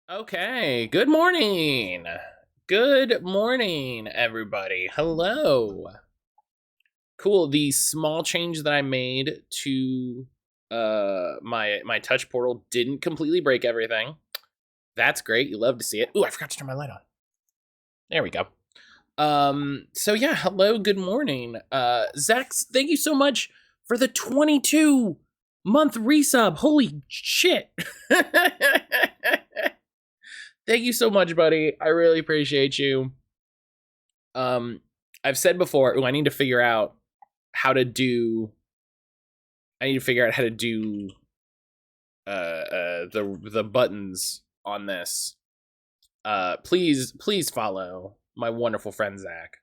Okay, good morning. Good morning, everybody. Hello. Cool. The small change that I made to my touch portal didn't completely break everything. That's great. You love to see it. Ooh, I forgot to turn my light on. There we go. So yeah, hello, good morning. Zach, thank you so much for the 22-month resub. Holy shit. Thank you so much, buddy. I really appreciate you. I've said before, I need to figure out how to do the buttons on this. Please follow my wonderful friend Zach.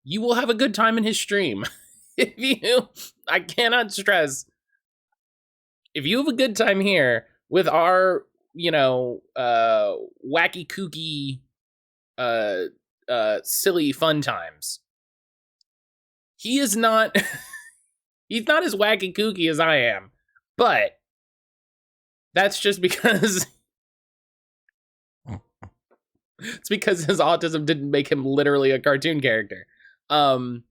You will have a good time in his stream. I cannot stress, if you have a good time here with our, wacky kooky, silly fun times, he is not, he's not as wacky kooky as I am, but that's just because it's because his autism didn't make him literally a cartoon character. But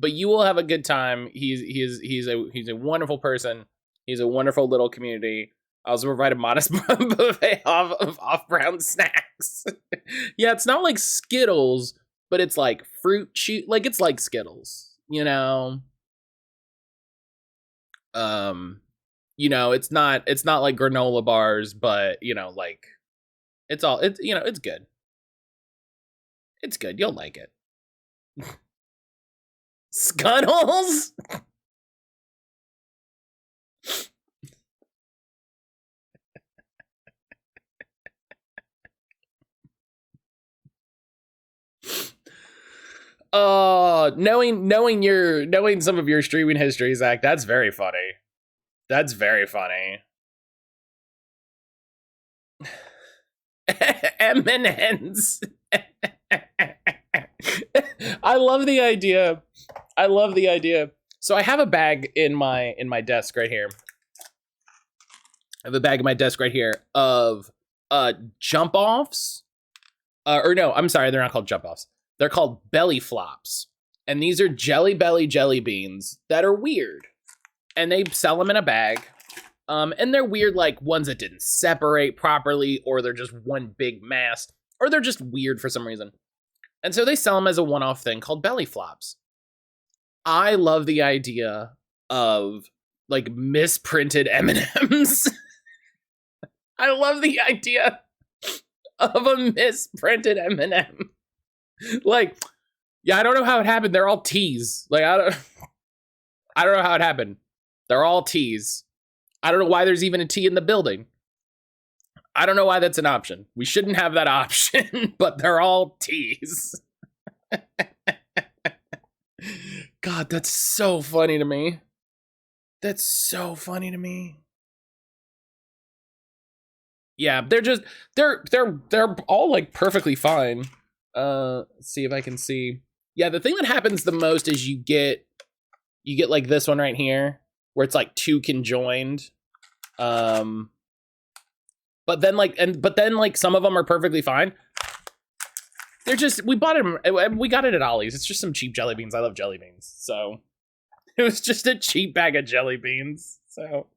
you will have a good time. He's a wonderful person. He's a wonderful little community. I also provide a modest buffet of off-brand snacks. Yeah, it's not like Skittles, but it's like fruit chew. Like it's like Skittles, It's not like granola bars, but like it's good. It's good. You'll like it. Scuttles? Knowing some of your streaming history, Zach, that's very funny. That's very funny. M&Ms. I love the idea. So I have a bag in my desk right here. I have a bag in my desk right here of jump offs. Or no, I'm sorry, they're not called jump offs. They're called belly flops. And these are Jelly Belly jelly beans that are weird. And they sell them in a bag. And they're weird, like ones that didn't separate properly, or they're just one big mass, or they're just weird for some reason. And so they sell them as a one-off thing called belly flops. I love the idea of like misprinted M&Ms. I love the idea of a misprinted M&M. Like, yeah, I don't know how it happened. They're all T's. Like, I don't know how it happened. They're all T's. I don't know why there's even a T in the building. I don't know why that's an option. We shouldn't have that option, but they're all T's. God, that's so funny to me. That's so funny to me. Yeah, they're all like perfectly fine. Let's see if I can see. Yeah, the thing that happens the most is you get like this one right here where it's like two conjoined. But then like some of them are perfectly fine. They're just, we got it at Ollie's. It's just some cheap jelly beans. I love jelly beans. So it was just a cheap bag of jelly beans. So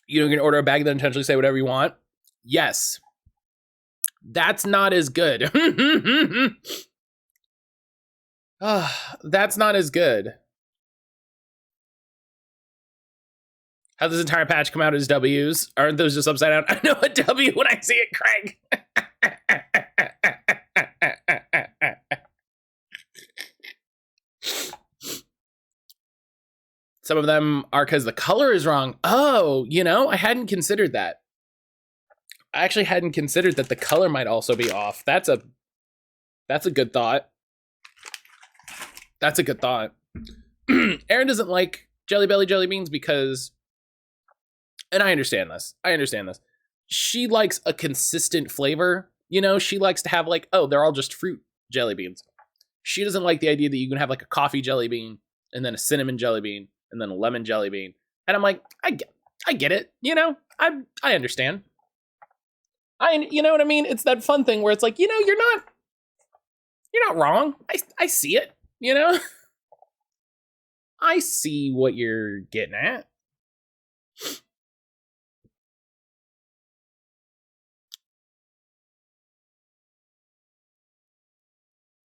you can order a bag that intentionally say whatever you want. Yes. That's not as good. That's not as good. How does this entire patch come out as W's? Aren't those just upside down? I know a W when I see it, Craig. Some of them are because the color is wrong. Oh, I hadn't considered that. I actually hadn't considered that the color might also be off. That's a good thought. That's a good thought. Aaron doesn't like Jelly Belly jelly beans because, and I understand this. She likes a consistent flavor. She likes to have like, oh, they're all just fruit jelly beans. She doesn't like the idea that you can have like a coffee jelly bean and then a cinnamon jelly bean and then a lemon jelly bean And I'm like, I get it, you know? I understand. You know what I mean? It's that fun thing where it's like, you know, you're not wrong. I see it, you know? I see what you're getting at.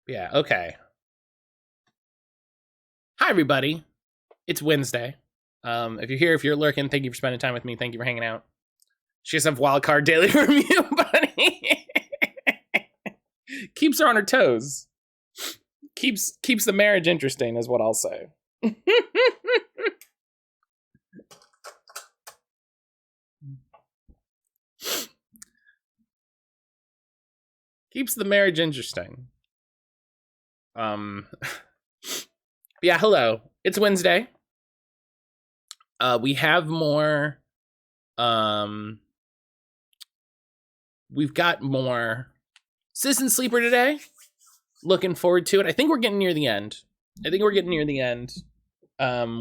Yeah, okay. Hi, everybody. It's Wednesday. If you're here, if you're lurking, thank you for spending time with me. Thank you for hanging out. She has some wildcard daily review, buddy. Keeps her on her toes. Keeps the marriage interesting, is what I'll say. Keeps the marriage interesting. Yeah, hello. It's Wednesday. We have more. We've got more Citizen Sleeper today. Looking forward to it. I think we're getting near the end. We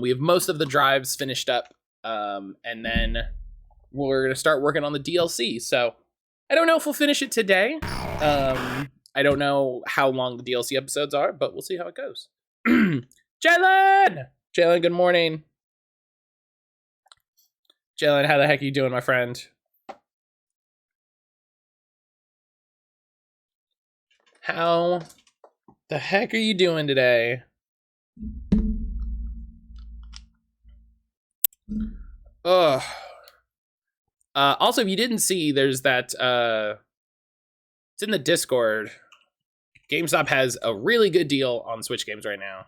have most of the drives finished up. And then we're going to start working on the DLC. So I don't know if we'll finish it today. I don't know how long the DLC episodes are, but we'll see how it goes. Jalen, good morning. Jalen, how the heck are you doing, my friend? How the heck are you doing today? Ugh. Also, if you didn't see, there's that, it's in the Discord. GameStop has a really good deal on Switch games right now.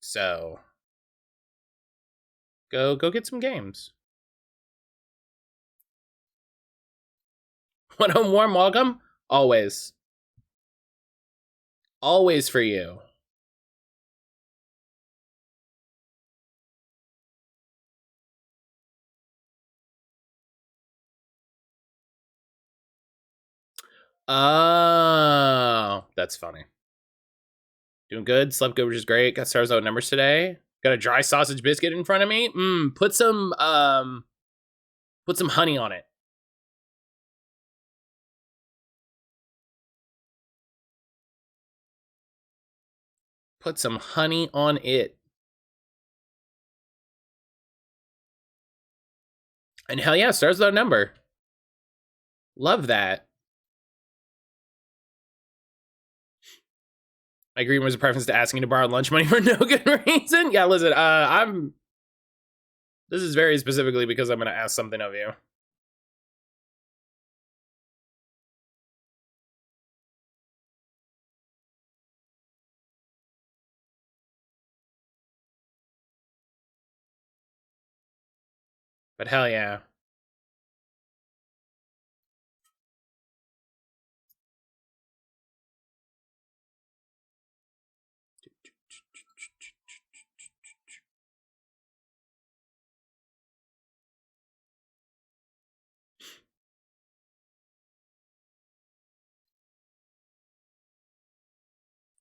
So, go get some games. Want a warm welcome? Always. Always for you. Oh, that's funny. Doing good. Slept good, which is great. Got stars out numbers today. Got a dry sausage biscuit in front of me. Put some honey on it. Put some honey on it. And hell yeah, stars without number. Love that. My agreement was a preference to asking to borrow lunch money for no good reason. Yeah, listen, this is very specifically because I'm going to ask something of you. But hell yeah.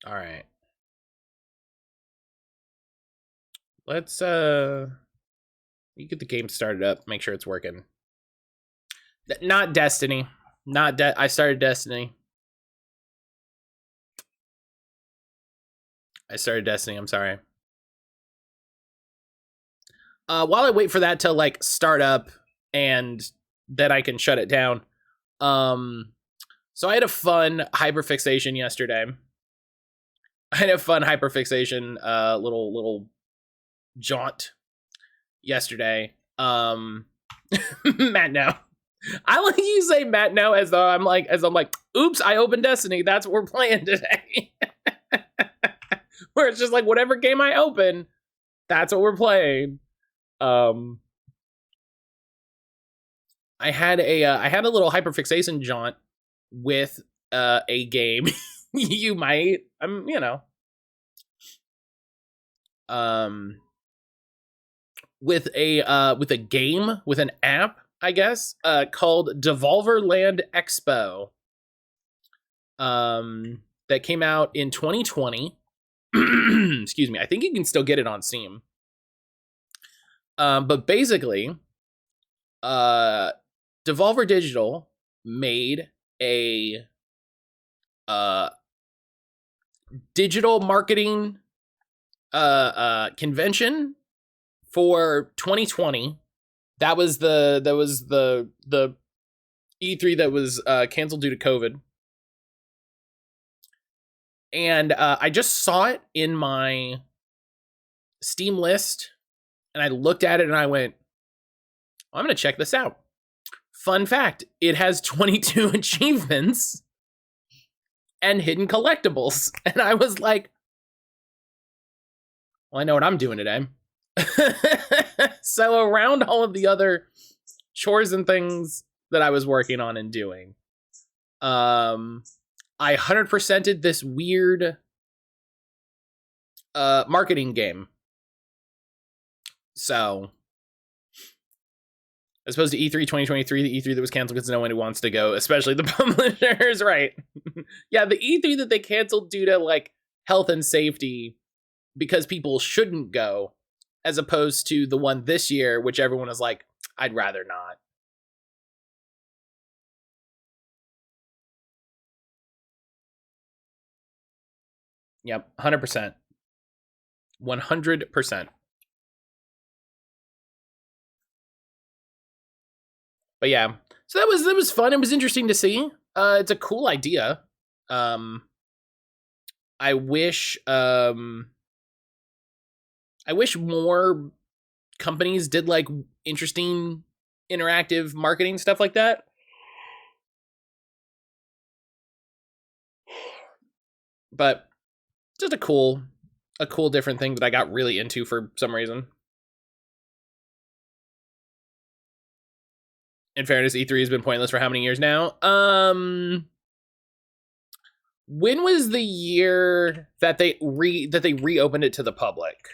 All right. Let's you get the game started up, make sure it's working. Not Destiny. I started Destiny. I'm sorry. While I wait for that to like start up and then I can shut it down. So I had a fun hyperfixation yesterday. Little jaunt yesterday. Matt now. I like you say Matt now as I'm like, oops, I opened Destiny. That's what we're playing today. Where it's just like whatever game I open, that's what we're playing. I had a little hyperfixation jaunt with a game. You might, with a game, with an app, I guess, called Devolver Land Expo. That came out in 2020. Excuse me. I think you can still get it on Steam. But basically, Devolver Digital made a digital marketing convention for 2020. That was the E3 that was canceled due to COVID. And I just saw it in my Steam list, and I looked at it and I went, I'm going to check this out. Fun fact, it has 22 achievements and hidden collectibles. And I was like, well, I know what I'm doing today. So around all of the other chores and things that I was working on and doing, I 100%ed this weird marketing game. So, as opposed to E3 2023, the E3 that was canceled because no one who wants to go, especially the publishers, right? Yeah, the E3 that they canceled due to like health and safety because people shouldn't go, as opposed to the one this year, which everyone was like, I'd rather not. Yep, 100%. 100%. But yeah, so that was fun. It was interesting to see. It's a cool idea. I wish more companies did like interesting interactive marketing stuff like that. But just a cool different thing that I got really into for some reason. In fairness, E3 has been pointless for how many years now? When was the year that they reopened it to the public?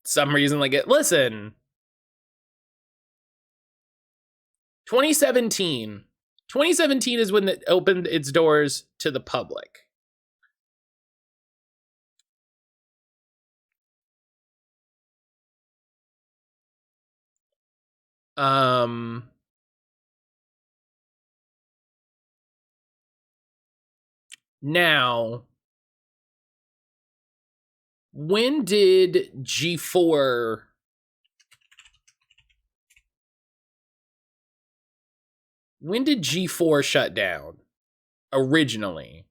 Some reason like it. Listen. 2017. 2017 is when it opened its doors to the public. Now, when did G4 shut down originally?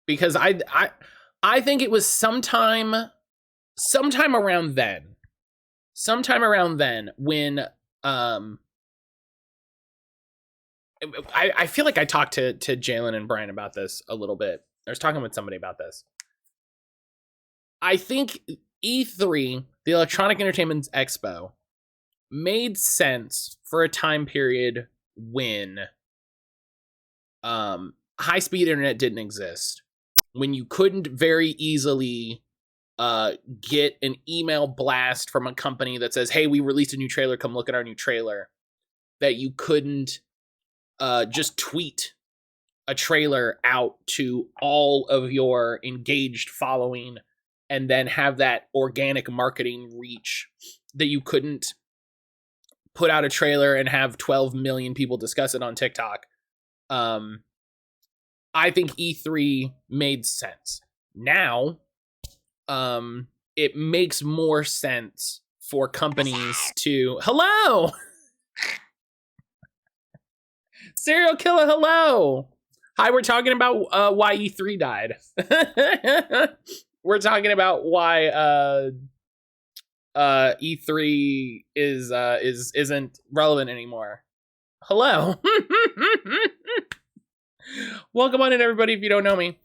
Because I think it was sometime around then. Sometime around then when I feel like I talked to Jalen and Brian about this a little bit. I was talking with somebody about this. I think E3, the Electronic Entertainment Expo, made sense for a time period when high-speed internet didn't exist. When you couldn't very easily get an email blast from a company that says, hey, we released a new trailer, come look at our new trailer. That you couldn't just tweet a trailer out to all of your engaged following and then have that organic marketing reach, that you couldn't put out a trailer and have 12 million people discuss it on TikTok. I think E3 made sense. Now, it makes more sense for companies to... Hello! Serial killer, hello! Hi, we're talking about why E3 died. We're talking about why E3 isn't relevant anymore. Hello. Welcome on in, everybody, if you don't know me.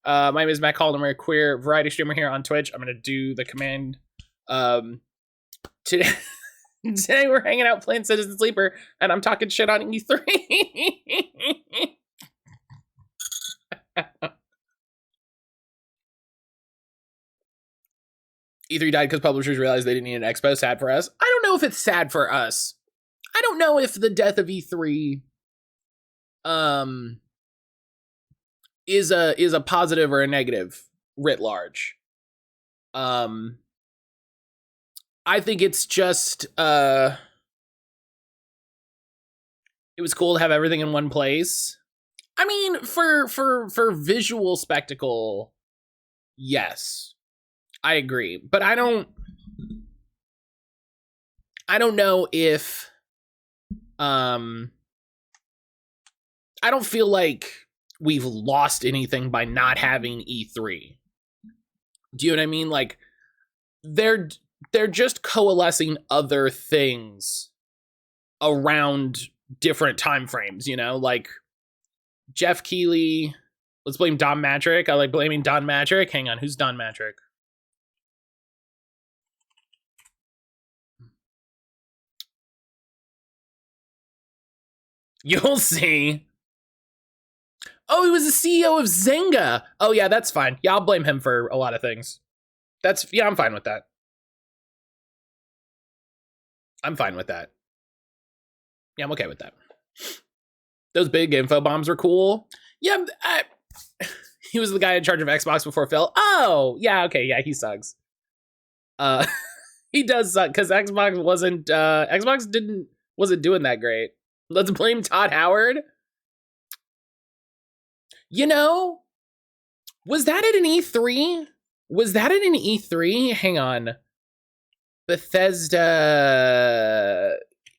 My name is mattcaulder. I'm a queer variety streamer here on Twitch. I'm going to do the command. Today, today we're hanging out playing Citizen Sleeper, and I'm talking shit on E3. E3 died because publishers realized they didn't need an expo. Sad for us. I don't know if it's sad for us. I don't know if the death of E3 is a positive or a negative writ large. I think it's just it was cool to have everything in one place. I mean, for visual spectacle, yes, I agree. But I don't know if I don't feel like we've lost anything by not having E3. Do you know what I mean? Like, they're just coalescing other things around different time frames, you know? Like, Jeff Keighley, let's blame Don Matrick. I like blaming Don Matrick. Hang on, who's Don Matrick? You'll see. Oh, he was the CEO of Zynga. Oh, yeah, that's fine. Yeah, I'll blame him for a lot of things. Yeah, I'm fine with that. I'm fine with that. Yeah, I'm okay with that. Those big info bombs were cool. Yeah, he was the guy in charge of Xbox before Phil. Oh, yeah, okay, yeah, he sucks. He does suck because Xbox wasn't doing that great. Let's blame Todd Howard. You know, was that at an E3? Was that at an E3? Hang on. Bethesda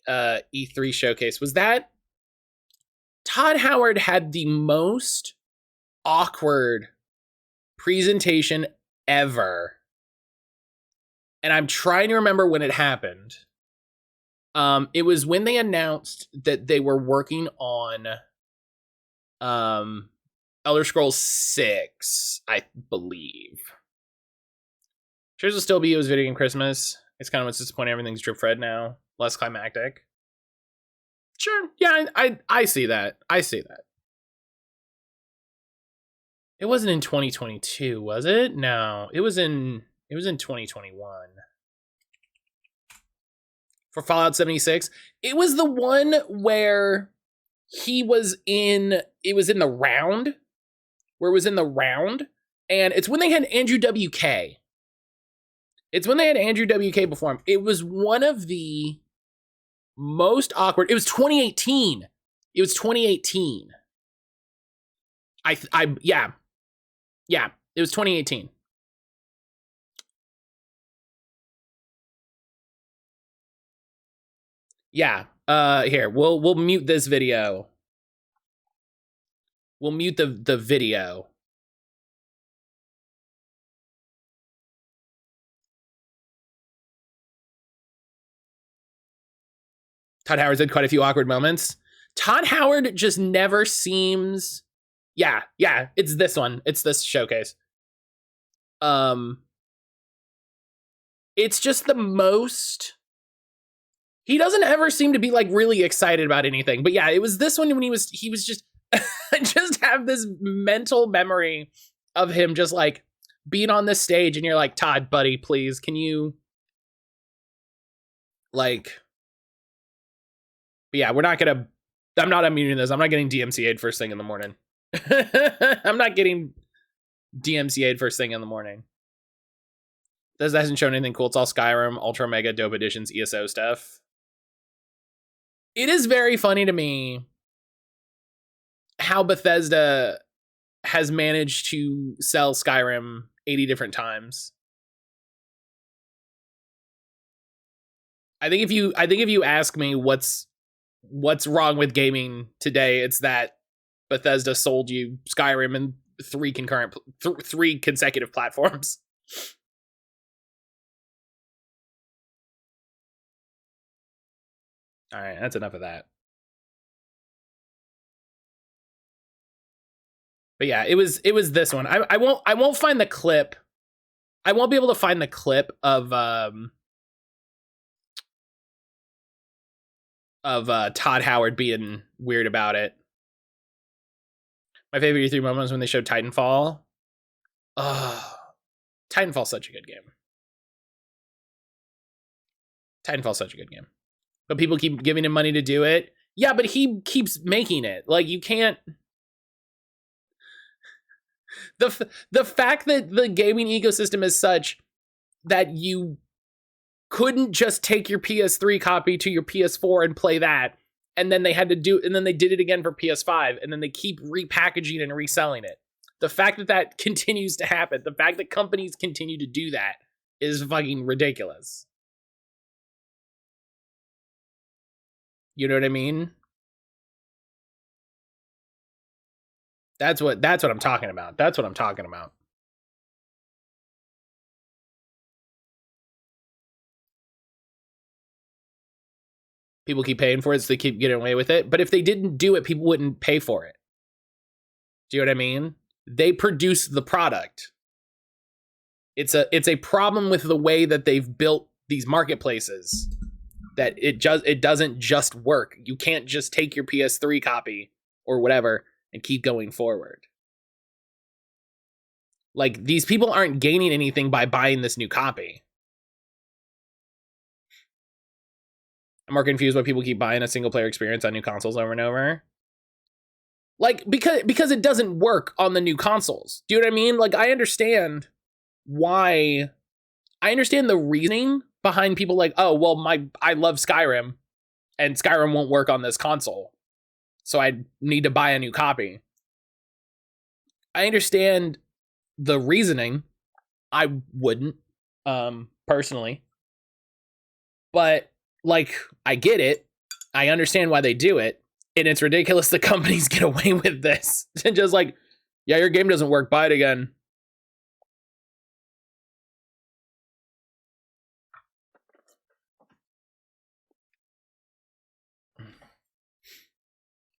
E3 showcase. Was that? Todd Howard had the most awkward presentation ever. And I'm trying to remember when it happened. It was when they announced that they were working on Elder Scrolls 6, I believe. Sure, will still be it was video game Christmas. It's kind of what's disappointing. Everything's drip fed now, less climactic. Sure, yeah, I see that. I see that. It wasn't in 2022, was it? No, it was in 2021. For Fallout 76, it was the one where it was in the round, and it's when they had Andrew WK. It's when they had Andrew WK perform. It was one of the most awkward. It was 2018. It was 2018. Yeah. It was 2018. Yeah. Here, we'll mute this video. We'll mute the video. Todd Howard's had quite a few awkward moments. Todd Howard just never seems. Yeah, it's this one. It's this showcase. It's just the most. He doesn't ever seem to be like really excited about anything. But yeah, it was this one when he was just. I just have this mental memory of him just like being on this stage, and you're like, Todd, buddy, please, can you like. But yeah, I'm not unmuting this. I'm not getting DMCA'd first thing in the morning. I'm not getting DMCA'd first thing in the morning. This hasn't shown anything cool. It's all Skyrim, Ultra Mega, Dope Editions, ESO stuff. It is very funny to me how Bethesda has managed to sell Skyrim 80 different times. I think if you ask me what's wrong with gaming today, it's that Bethesda sold you Skyrim in three consecutive platforms. All right, that's enough of that. But yeah, it was this one. I won't find the clip. I won't be able to find the clip of Todd Howard being weird about it. My favorite E3 moment was when they showed Titanfall. Oh, Titanfall's such a good game. Titanfall's such a good game. But people keep giving him money to do it. Yeah, but he keeps making it. Like, you can't... The fact that the gaming ecosystem is such that you couldn't just take your PS3 copy to your PS4 and play that, and then they had to do, and then they did it again for PS5, and then they keep repackaging and reselling it. The fact that that continues to happen, the fact that companies continue to do that is fucking ridiculous. You know what I mean? That's what I'm talking about. That's what I'm talking about. People keep paying for it, so they keep getting away with it. But if they didn't do it, people wouldn't pay for it. Do you know what I mean? They produce the product. It's a problem with the way that they've built these marketplaces, that it doesn't just work. You can't just take your PS3 copy or whatever and keep going forward. Like, these people aren't gaining anything by buying this new copy. I'm more confused why people keep buying a single player experience on new consoles over and over. Like, because it doesn't work on the new consoles. Do you know what I mean? Like, I understand why. I understand the reasoning behind people like, oh, well, I love Skyrim, and Skyrim won't work on this console, so I need to buy a new copy. I understand the reasoning. I wouldn't, personally. But, like, I get it. I understand why they do it. And it's ridiculous that companies get away with this. And just like, yeah, your game doesn't work, buy it again.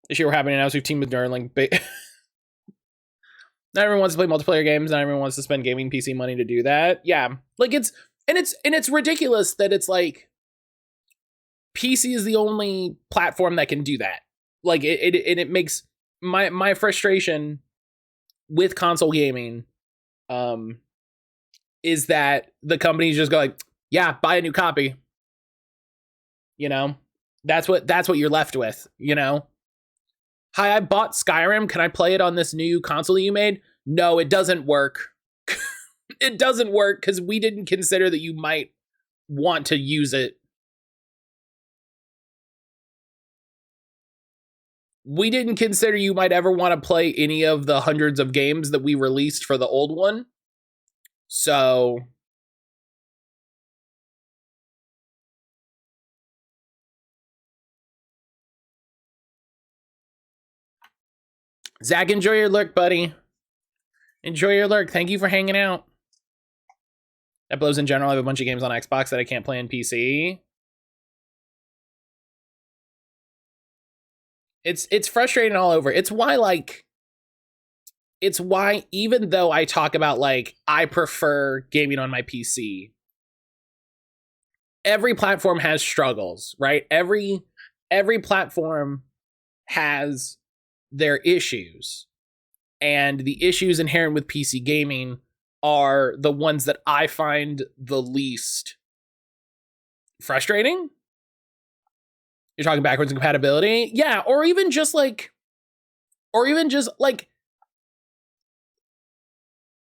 This year we're happening now, so we've teamed with Erlin. Not everyone wants to play multiplayer games. Not everyone wants to spend gaming PC money to do that. Yeah, like it's ridiculous that it's like PC is the only platform that can do that. Like it makes my frustration with console gaming, is that the companies just go like, yeah, buy a new copy. You know, that's what you're left with. You know. Hi, I bought Skyrim. Can I play it on this new console you made? No, it doesn't work. It doesn't work because we didn't consider that you might want to use it. We didn't consider you might ever want to play any of the hundreds of games that we released for the old one. So... Zach, enjoy your lurk, buddy. Enjoy your lurk. Thank you for hanging out. That blows in general. I have a bunch of games on Xbox that I can't play on PC. It's frustrating all over. It's why even though I talk about like I prefer gaming on my PC, every platform has struggles, right? Every platform has their issues, and the issues inherent with PC gaming are the ones that I find the least frustrating. You're talking backwards compatibility? Yeah, or even just like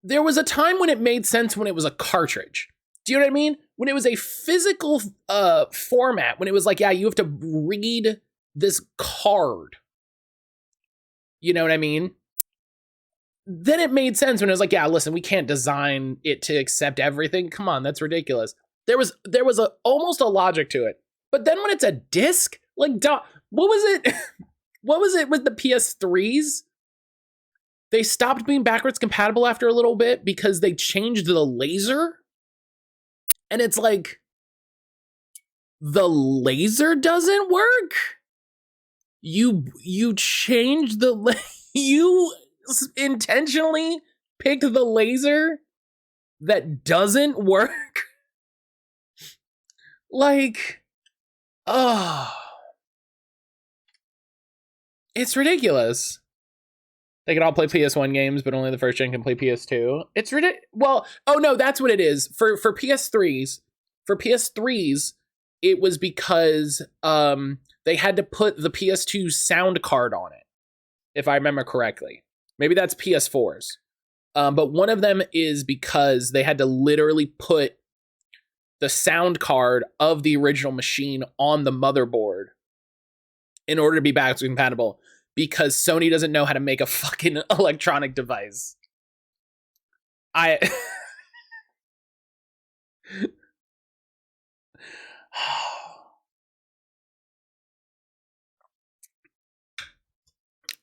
there was a time when it made sense when it was a cartridge. Do you know what I mean? When it was a physical format, when it was like, yeah, you have to read this card. You know what I mean? Then it made sense when it was like, yeah, listen, we can't design it to accept everything. Come on, that's ridiculous. There was almost a logic to it. But then when it's a disc, like, what was it? What was it with the PS3s? They stopped being backwards compatible after a little bit because they changed the laser. And it's like, the laser doesn't work? You changed the you intentionally picked the laser that doesn't work. Like, oh, it's ridiculous. They can all play PS1 games, but only the first gen can play PS2. It's ridiculous. Well, oh no, that's what it is. For PS3s, it was because they had to put the PS2 sound card on it, if I remember correctly. Maybe that's PS4s. But one of them is because they had to literally put the sound card of the original machine on the motherboard in order to be backwards compatible, because Sony doesn't know how to make a fucking electronic device.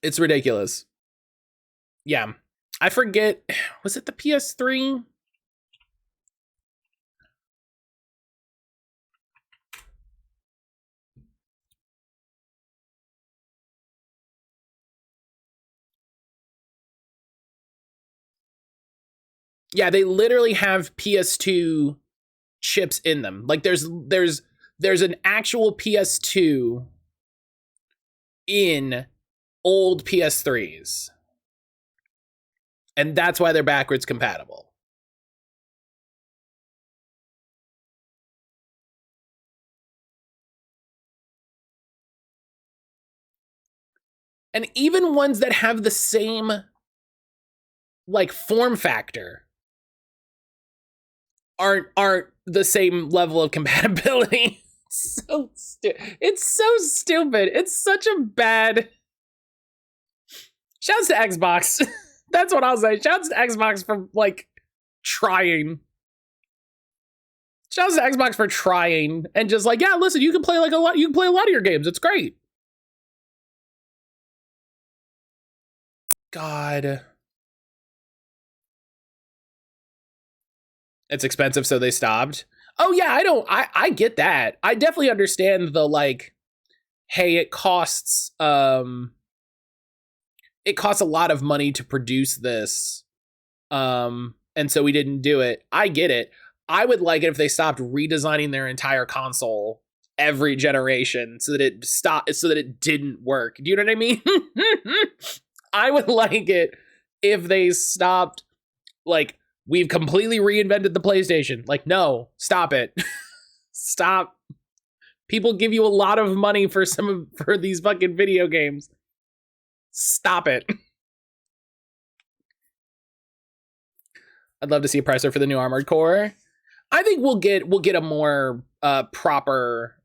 It's ridiculous. Yeah. I forget, was it the PS3? Yeah, they literally have PS2 chips in them. Like there's an actual PS2 in old PS3s. And that's why they're backwards compatible. And even ones that have the same like form factor aren't the same level of compatibility. It's so stupid. It's such a bad. Shouts to Xbox. That's what I'll say. Shouts to Xbox for like trying. Shouts to Xbox for trying and just like, yeah, listen, you can play like a lot. You can play a lot of your games. It's great. God. It's expensive, so they stopped. Oh yeah, I get that. I definitely understand the like, hey, it costs a lot of money to produce this. And so we didn't do it. I get it. I would like it if they stopped redesigning their entire console every generation so that it didn't work. Do you know what I mean? I would like it if they stopped, like, we've completely reinvented the PlayStation. Like, no, stop it. Stop. People give you a lot of money for these fucking video games. Stop it. I'd love to see a presser for the new Armored Core. I think we'll get a more proper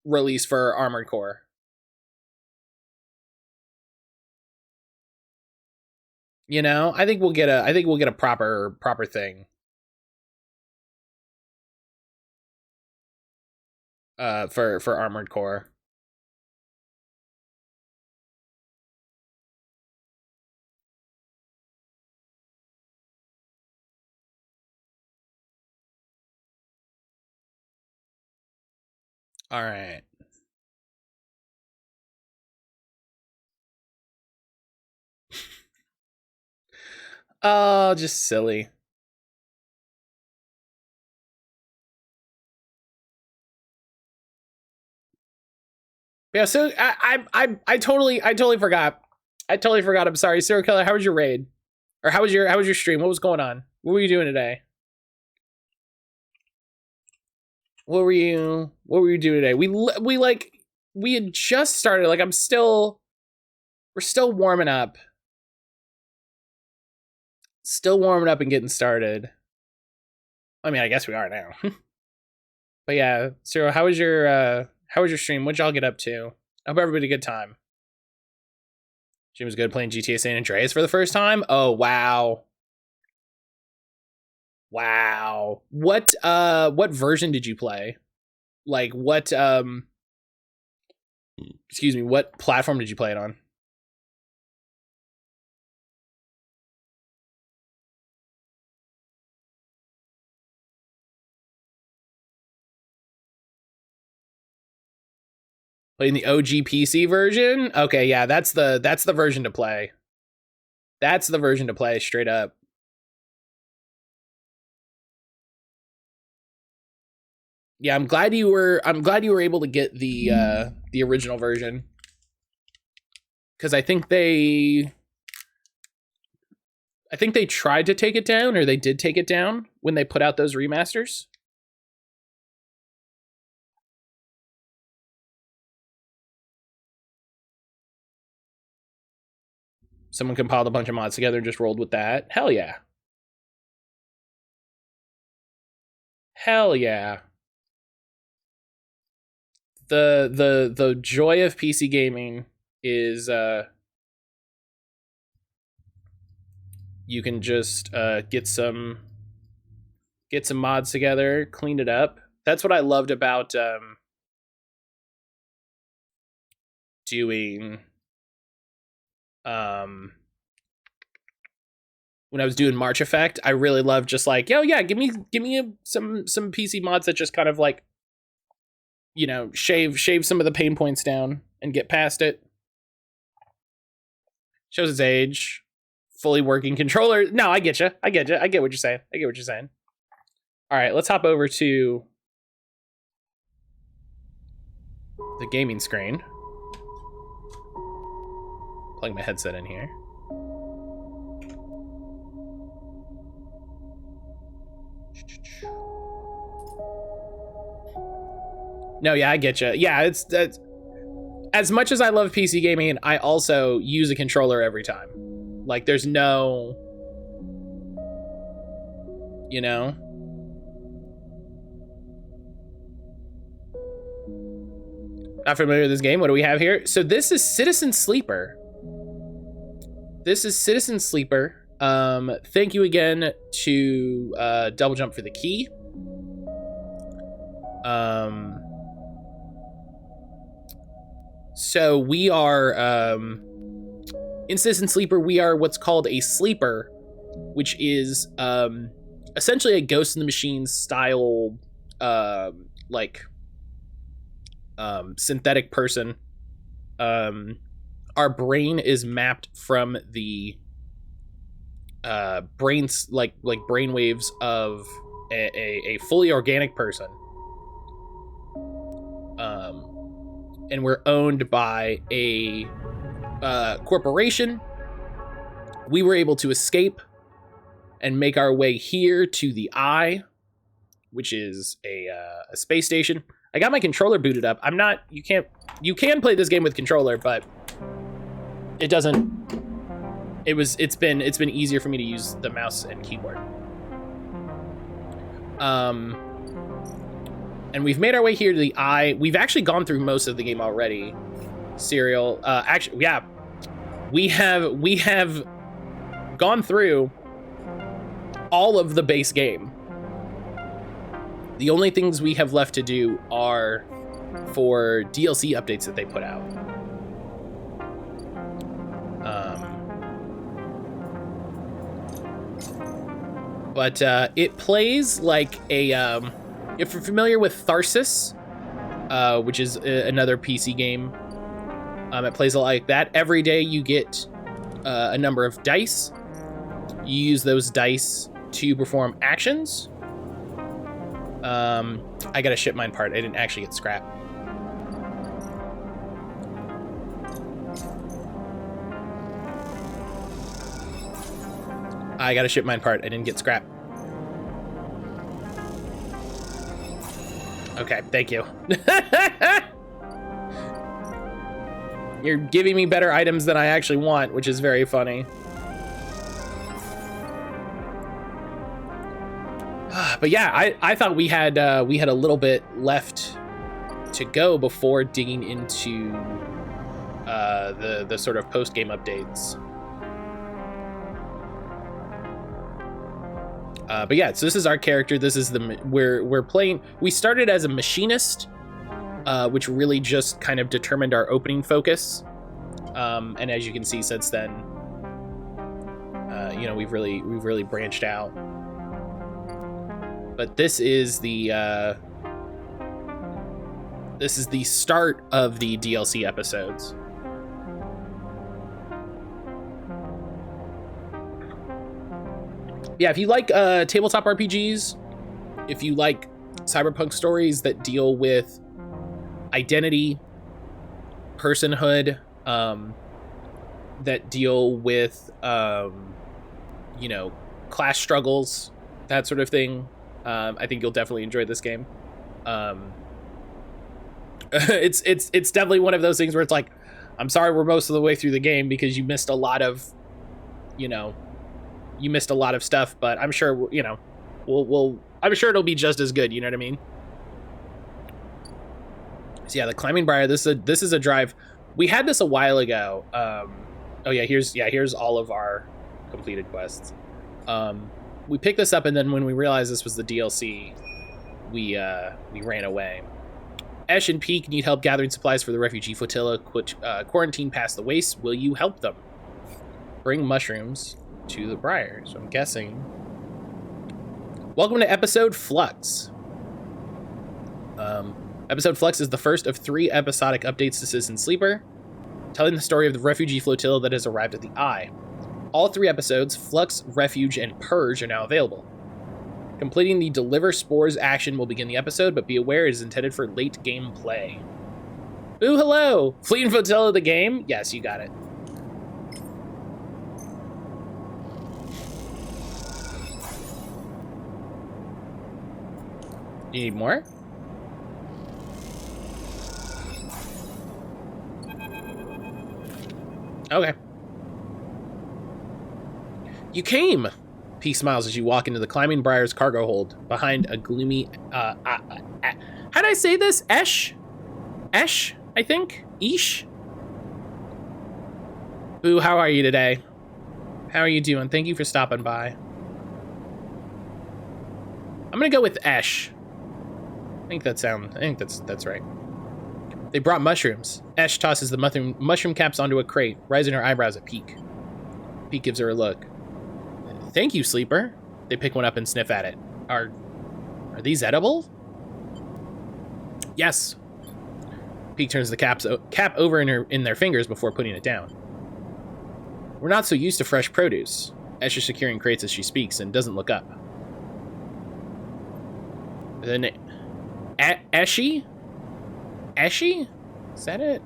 release for Armored Core. You know, I think we'll get a proper thing. For Armored Core. All right. Oh, just silly. Yeah, so I totally forgot. I'm sorry, Serial Killer. How was your raid? Or how was your stream? What was going on? What were you doing today? What were you doing today? We had just started. Like we're still warming up. Still warming up and getting started. I mean, I guess we are now. But yeah, Cyril, how was your stream? What'd y'all get up to? I hope everybody had a good time. Jim was good playing GTA San Andreas for the first time. Oh wow. Wow. What version did you play? Like what excuse me, what platform did you play it on? Playing the OG PC version? Okay, yeah, that's the version to play. That's the version to play straight up. Yeah, I'm glad you were able to get the original version. Cuz I think they tried to take it down, or they did take it down when they put out those remasters. Someone compiled a bunch of mods together and just rolled with that. Hell yeah. Hell yeah. The joy of PC gaming is you can just get some mods together, clean it up. That's what I loved about doing when I was doing March Effect. I really loved just like, yo, yeah, give me some PC mods that just kind of like, you know, shave some of the pain points down and get past it. Shows its age. Fully working controller. No, I get you. I get what you're saying. All right, let's hop over to the gaming screen. Plug my headset in here. No, yeah, I get you. Yeah, it's as much as I love PC gaming, I also use a controller every time. Like, there's no, you know? Not familiar with this game. What do we have here? So this is Citizen Sleeper. Thank you again to Double Jump for the key. So we are, in Citizen Sleeper, we are what's called a sleeper, which is essentially a Ghost in the Machine style, synthetic person. Our brain is mapped from the brains, like brain waves of a fully organic person. And we're owned by a corporation. We were able to escape and make our way here to the Eye, which is a space station. I got my controller booted up. You can play this game with controller, but it doesn't. It's been easier for me to use the mouse and keyboard. And we've made our way here to the Eye. We've actually gone through most of the game already. Serial. Actually, yeah. We have gone through all of the base game. The only things we have left to do are for DLC updates that they put out. But it plays like a... if you're familiar with Tharsis, which is another PC game, it plays a lot like that. Every day you get a number of dice. You use those dice to perform actions. I got a ship mine part. I didn't actually get scrap. I got a ship mine part. I didn't get scrap. Okay, thank you. You're giving me better items than I actually want, which is very funny. But yeah, I thought we had a little bit left to go before digging into the sort of post game updates. But yeah, so this is our character. This is we're playing. We started as a machinist, which really just kind of determined our opening focus. And as you can see, since then, we've really branched out. But this is the start of the DLC episodes. Yeah, if you like tabletop RPGs, if you like cyberpunk stories that deal with identity, personhood, that deal with, you know, class struggles, that sort of thing, I think you'll definitely enjoy this game. It's definitely one of those things where it's like, I'm sorry we're most of the way through the game because you missed a lot of, you know, you missed a lot of stuff, but I'm sure, you know, I'm sure it'll be just as good, you know what I mean? So yeah, the Climbing Briar, this is a drive. We had this a while ago. Oh yeah, here's all of our completed quests. We picked this up, and then when we realized this was the DLC, we ran away. Esh and Peak need help gathering supplies for the refugee flotilla quarantine past the wastes. Will you help them? Bring mushrooms to the Briar. So I'm guessing. Welcome to episode Flux. Episode Flux is the first of 3 episodic updates to Citizen Sleeper, telling the story of the refugee flotilla that has arrived at the Eye. All 3 episodes, Flux, Refuge, and Purge, are now available. Completing the Deliver Spores action will begin the episode, but be aware it is intended for late game play. Ooh, hello! Fleeing Flotilla the game? Yes, you got it. You need more? Okay. You came! Peak smiles as you walk into the Climbing Briar's cargo hold behind a gloomy, how'd I say this? Esh? Esh, I think? Ish? Boo, how are you today? How are you doing? Thank you for stopping by. I'm gonna go with Esh. I think that's right. They brought mushrooms. Esh tosses the mushroom caps onto a crate, raising her eyebrows at Peak. Peak gives her a look. Thank you, Sleeper. They pick one up and sniff at it. Are these edible? Yes. Peak turns the cap over in their fingers before putting it down. We're not so used to fresh produce. Esh is securing crates as she speaks and doesn't look up. Then, Eshy? Eshy? Is that it?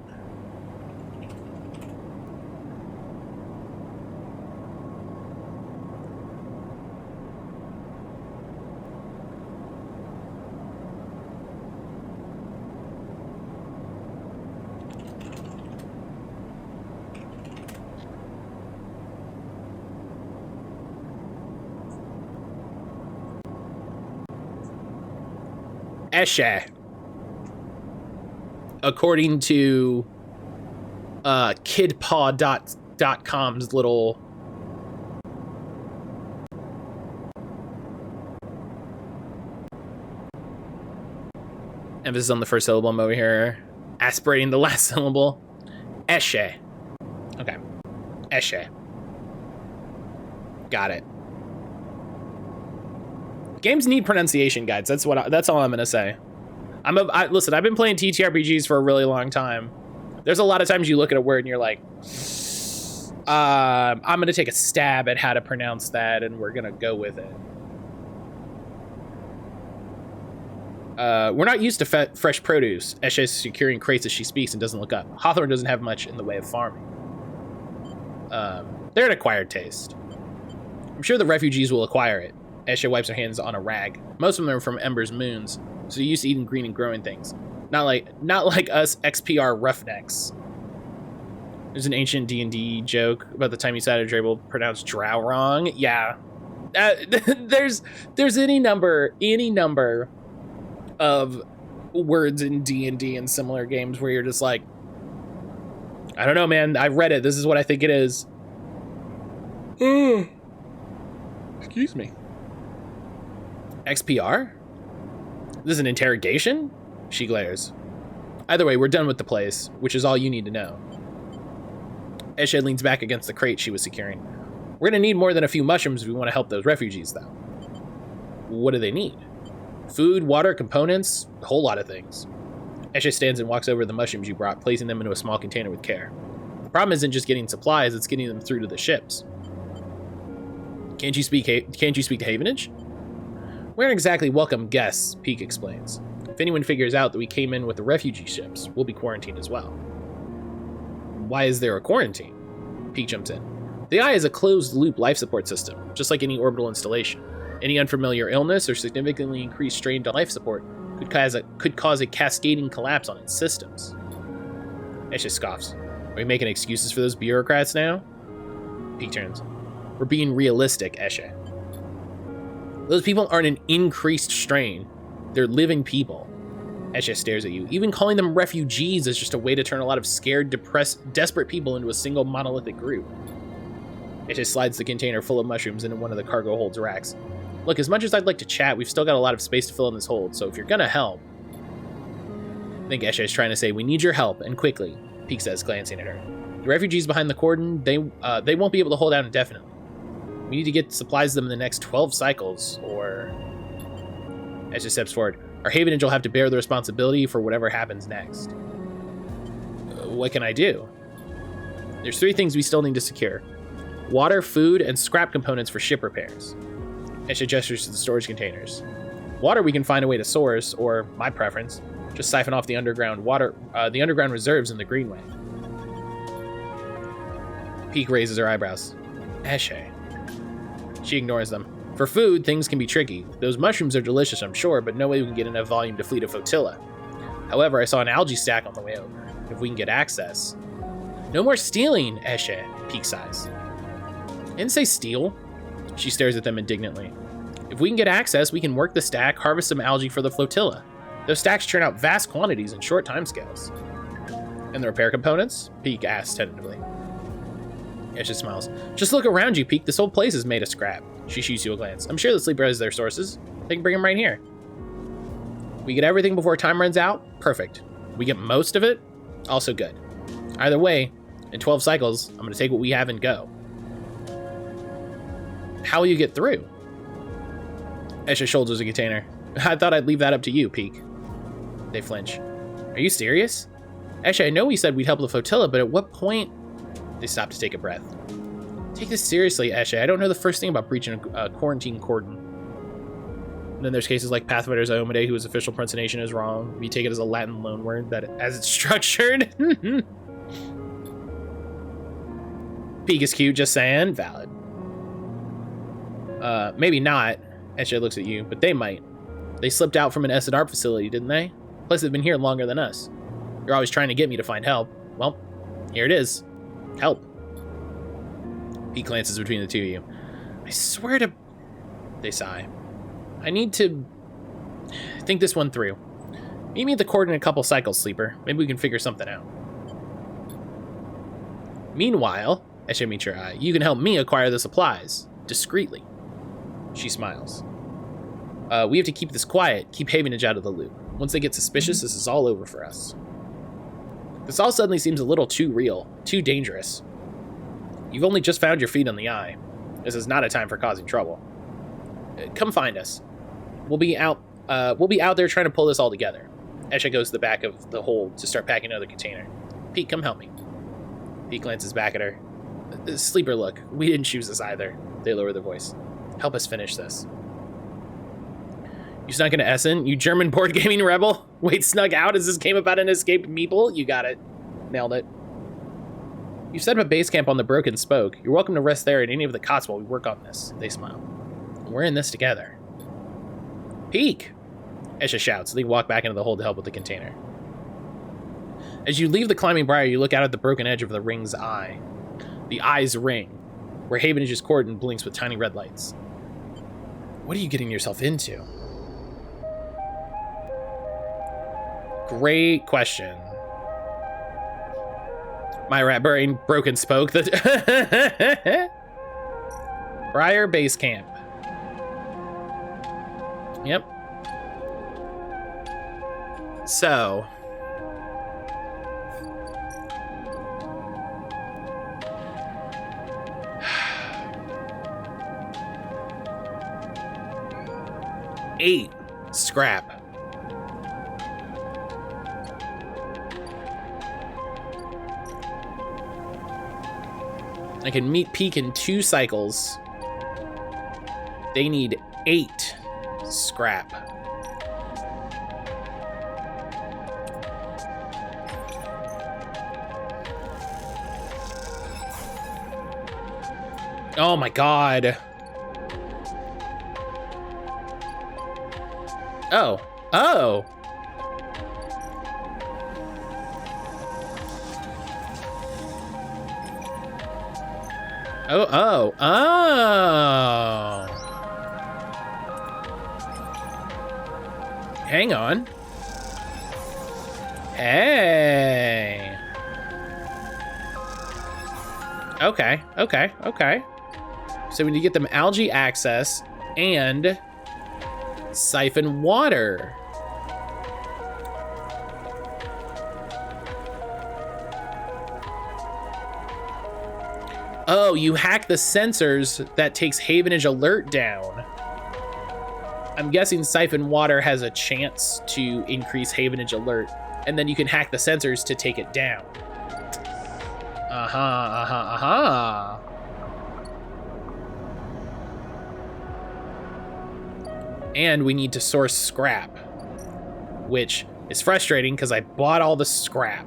Eshe. According to kidpaw.com's little emphasis on the first syllable, I'm over here aspirating the last syllable. Eshe. Okay. Eshe. Got it. Games need pronunciation guides. That's all I'm gonna say. Listen, I've been playing TTRPGs for a really long time. There's a lot of times you look at a word and you're like, I'm gonna take a stab at how to pronounce that, and we're gonna go with it. We're not used to fresh produce. Eshe is securing crates as she speaks and doesn't look up. Hawthorne doesn't have much in the way of farming. They're an acquired taste. I'm sure the refugees will acquire it. Eshe wipes her hands on a rag. Most of them are from Ember's moons, so you're used to eating green and growing things. Not like us XPR roughnecks. There's an ancient D&D joke about the time you sat at a table pronounced drow wrong. Yeah. There's any number of words in D&D and similar games where you're just like, I don't know, man. I read it. This is what I think it is. Excuse me. XPR? This is an interrogation? She glares. Either way, we're done with the place, which is all you need to know. Eshe leans back against the crate she was securing. We're gonna need more than a few mushrooms if we want to help those refugees, though. What do they need? Food, water, components, a whole lot of things. Eshe stands and walks over the mushrooms you brought, placing them into a small container with care. The problem isn't just getting supplies, it's getting them through to the ships. Can't you speak Havenage? We aren't exactly welcome guests, Peak explains. If anyone figures out that we came in with the refugee ships, we'll be quarantined as well. Why is there a quarantine? Peak jumps in. The Eye is a closed-loop life support system, just like any orbital installation. Any unfamiliar illness or significantly increased strain to life support could cause a cascading collapse on its systems. Eshe scoffs. Are we making excuses for those bureaucrats now? Peak turns. We're being realistic, Eshe. Those people aren't an increased strain. They're living people. Eshe stares at you. Even calling them refugees is just a way to turn a lot of scared, depressed, desperate people into a single monolithic group. Eshe slides the container full of mushrooms into one of the cargo hold's racks. Look, as much as I'd like to chat, we've still got a lot of space to fill in this hold, so if you're gonna help... I think Eshe is trying to say, we need your help, and quickly, Peak says, glancing at her. The refugees behind the cordon, they won't be able to hold out indefinitely. We need to get supplies to them in the next 12 cycles, or... Eshe steps forward. Our Havenage will have to bear the responsibility for whatever happens next. What can I do? There's 3 things we still need to secure. Water, food, and scrap components for ship repairs. Eshe gestures to the storage containers. Water we can find a way to source, or, my preference, just siphon off the underground reserves in the Greenway. Peak raises her eyebrows. Eshe. She ignores them. For food, things can be tricky. Those mushrooms are delicious, I'm sure, but no way we can get enough volume to fleet a flotilla. However, I saw an algae stack on the way over. If we can get access... No more stealing, Eshe, Peak sighs. I didn't say steal. She stares at them indignantly. If we can get access, we can work the stack, harvest some algae for the flotilla. Those stacks churn out vast quantities in short timescales. And the repair components? Peak asks tentatively. Eshe smiles. Just look around you, Peak. This whole place is made of scrap. She shoots you a glance. I'm sure the Sleeper has their sources. They can bring them right here. We get everything before time runs out? Perfect. We get most of it? Also good. Either way, in 12 cycles, I'm going to take what we have and go. How will you get through? Eshe shoulders a container. I thought I'd leave that up to you, Peak. They flinch. Are you serious? Eshe, I know we said we'd help the flotilla, but at what point... They stop to take a breath. Take this seriously, Eshe. I don't know the first thing about breaching a quarantine cordon. And then there's cases like Pathfinder's Iomade, whose official pronunciation is wrong. We take it as a Latin loanword that, as it's structured. Peak is cute, just saying. Valid. Maybe not. Eshe looks at you, but they might. They slipped out from an S&R facility, didn't they? Plus, they've been here longer than us. You're always trying to get me to find help. Well, here it is. Help. He glances between the two of you. I swear to... They sigh. I need to... think this one through. Meet me at the court in a couple cycles, Sleeper. Maybe we can figure something out. Meanwhile, Eshe meets your eye. You can help me acquire the supplies. Discreetly. She smiles. We have to keep this quiet. Keep Havenage out of the loop. Once they get suspicious, this is all over for us. This all suddenly seems a little too real. Too dangerous. You've only just found your feet on the Eye. This is not a time for causing trouble. Come find us. We'll be out there trying to pull this all together. Eshe goes to the back of the hold to start packing another container. Pete, come help me. Pete glances back at her. Sleeper, look. We didn't choose this either. They lower their voice. Help us finish this. You snuck into Essen? You German board gaming rebel? Wait, snuck out? Is this game about an escaped meeple? You got it. Nailed it. You've set up a base camp on the Broken Spoke. You're welcome to rest there at any of the cots while we work on this. They smile. We're in this together. Peek! Eshe shouts. They walk back into the hold to help with the container. As you leave the climbing briar, you look out at the broken edge of the ring's eye. The eye's ring, where Havenage's cordon blinks with tiny red lights. What are you getting yourself into? Great question. My rat brain broken spoke. Briar Base Camp. Yep. So. Eight scrap. I can meet Peak in 2 cycles. They need 8 scrap. Oh my god. Oh. Oh. Oh. Hang on. Hey. Okay. So we need to get them algae access and siphon water. Oh, you hack the sensors that takes Havenage alert down. I'm guessing siphon water has a chance to increase Havenage alert, and then you can hack the sensors to take it down. And we need to source scrap, which is frustrating because I bought all the scrap.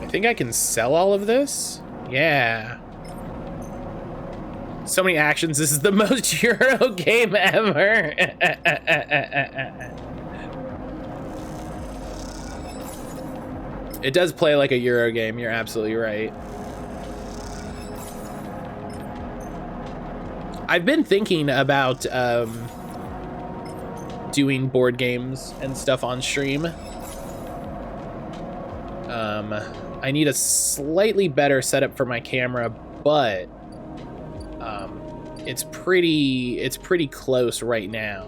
I think I can sell all of this? Yeah. So many actions. This is the most Euro game ever. It does play like a Euro game. You're absolutely right. I've been thinking about doing board games and stuff on stream. I need a slightly better setup for my camera, but it's pretty close right now.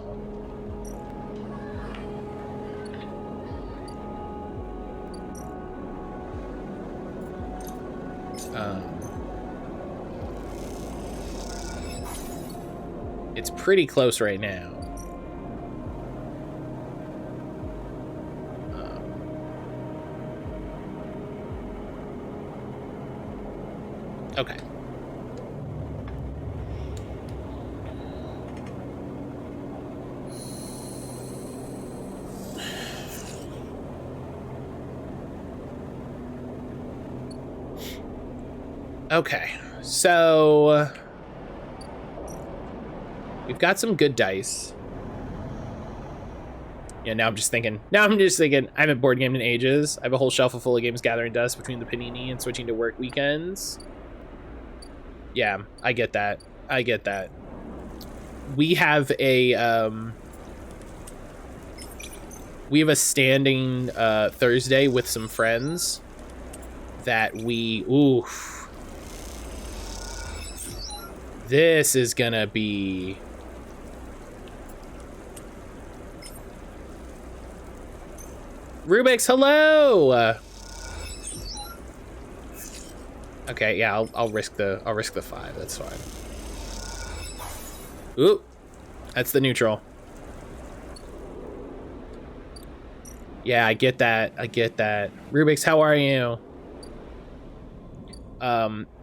It's pretty close right now. Okay. Okay, so we've got some good dice. Yeah, now I'm just thinking, I haven't board gamed in ages. I have a whole shelf full of games gathering dust between the panini and switching to work weekends. Yeah, I get that. We have a standing Thursday with some friends that this is gonna be Rubik's, hello. Okay, yeah, I'll risk the 5. That's fine. Ooh, that's the neutral. Yeah, I get that. Rubik's, how are you?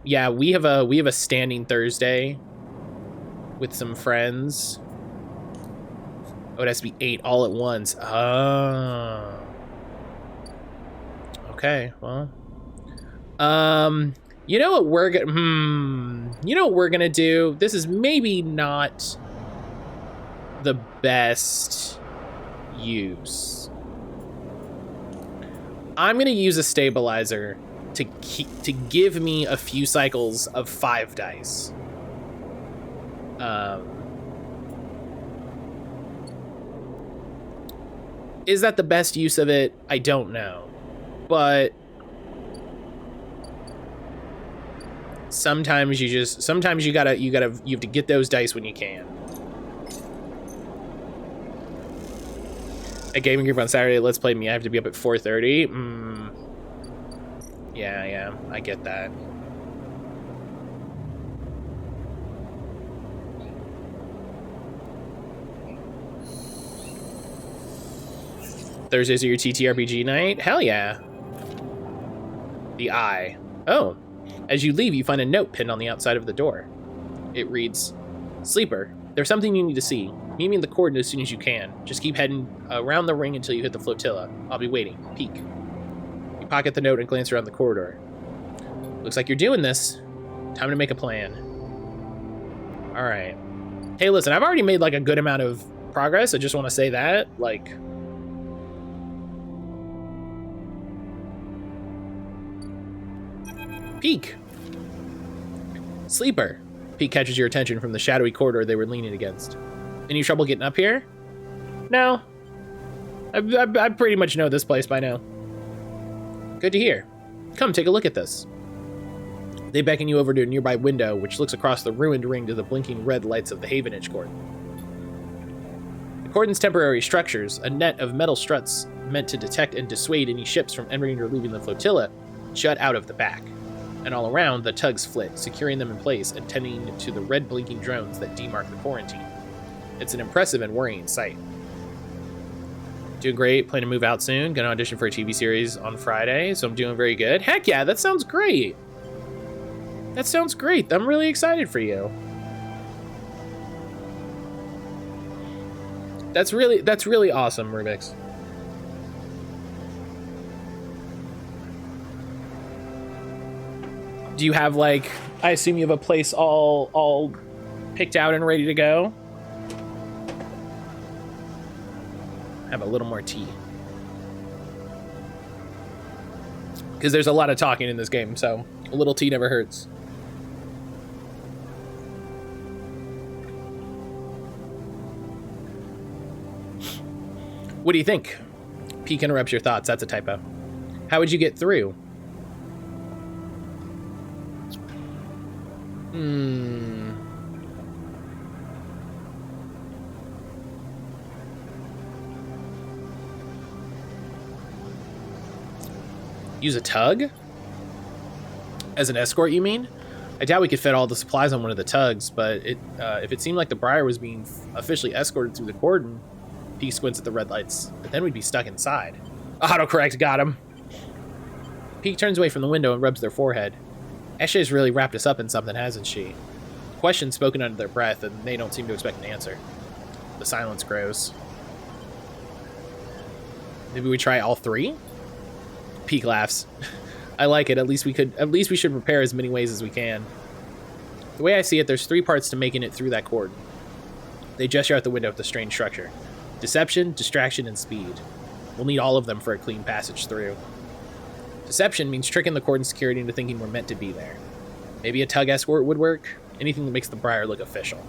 Yeah, we have a standing Thursday with some friends. Oh, it has to be 8 all at once. Oh. Okay, well. You know what we're gonna do? This is maybe not the best use. I'm gonna use a stabilizer to give me a few cycles of 5 dice. Is that the best use of it? I don't know, but sometimes you have to get those dice when you can. A gaming group on Saturday, let's play me. I have to be up at 4:30. Yeah, I get that. Thursdays are your TTRPG night? Hell yeah. The Eye. Oh. As you leave, you find a note pinned on the outside of the door. It reads, Sleeper, there's something you need to see. Meet me in the cordon as soon as you can. Just keep heading around the ring until you hit the flotilla. I'll be waiting. Peek. You pocket the note and glance around the corridor. Looks like you're doing this. Time to make a plan. Alright. Hey, listen, I've already made, like, a good amount of progress. I just want to say that. Like... Peek. Sleeper. Peek catches your attention from the shadowy corridor they were leaning against. Any trouble getting up here? No. I pretty much know this place by now. Good to hear. Come, take a look at this. They beckon you over to a nearby window, which looks across the ruined ring to the blinking red lights of the Havenage Cordon. The Cordon's temporary structures, a net of metal struts meant to detect and dissuade any ships from entering or leaving the flotilla, shut out of the back. And all around, the tugs flit, securing them in place and tending to the red blinking drones that demark the quarantine. It's an impressive and worrying sight. Doing great, plan to move out soon, gonna audition for a TV series on Friday, so I'm doing very good. Heck yeah, that sounds great! That sounds great, I'm really excited for you. That's really awesome, Rubix. Do you have, like, I assume you have a place all picked out and ready to go? Have a little more tea. Because there's a lot of talking in this game, so a little tea never hurts. What do you think? Peek interrupts your thoughts. That's a typo. How would you get through? Use a tug? As an escort, you mean? I doubt we could fit all the supplies on one of the tugs, but if it seemed like the Briar was being officially escorted through the cordon, he squints at the red lights, but then we'd be stuck inside. Autocorrect got him. Peek turns away from the window and rubs their forehead. Eshe's really wrapped us up in something, hasn't she? Questions spoken under their breath, and they don't seem to expect an answer. The silence grows. Maybe we try all three? Peek laughs. I like it. At least we should prepare as many ways as we can. The way I see it, there's three parts to making it through that cordon. They gesture out the window at the strange structure. Deception, distraction, and speed. We'll need all of them for a clean passage through. Deception means tricking the cordon security into thinking we're meant to be there. Maybe a tug escort would work. Anything that makes the Briar look official.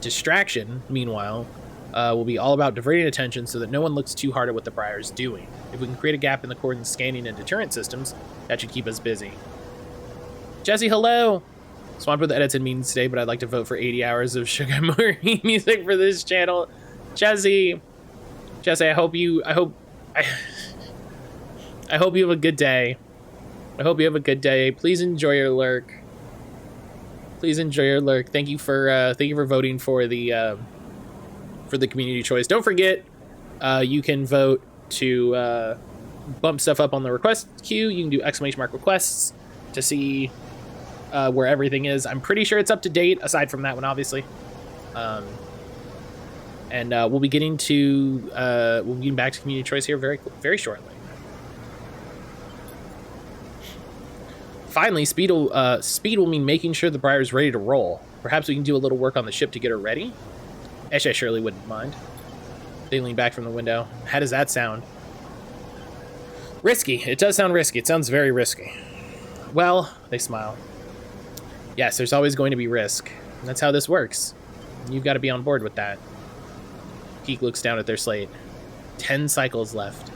Distraction, meanwhile, will be all about diverting attention so that no one looks too hard at what the Briar is doing. If we can create a gap in the cordon's scanning and deterrent systems, that should keep us busy. Jesse, hello! Swamped with edits and meetings today, but I'd like to vote for 80 hours of Sugamori music for this channel. Jesse, I hope you have a good day. I hope you have a good day. Please enjoy your lurk. Please enjoy your lurk. Thank you for voting for the community choice. Don't forget, you can vote to bump stuff up on the request queue. You can do !! requests to see where everything is. I'm pretty sure it's up to date, aside from that one, obviously. And we'll be getting back to community choice here very shortly. Finally, speed will mean making sure the Briar is ready to roll. Perhaps we can do a little work on the ship to get her ready. Eshe surely wouldn't mind. They lean back from the window. How does that sound? Risky. It does sound risky. It sounds very risky. Well, they smile. Yes, there's always going to be risk. And that's how this works. You've got to be on board with that. Peek looks down at their slate. 10 cycles left.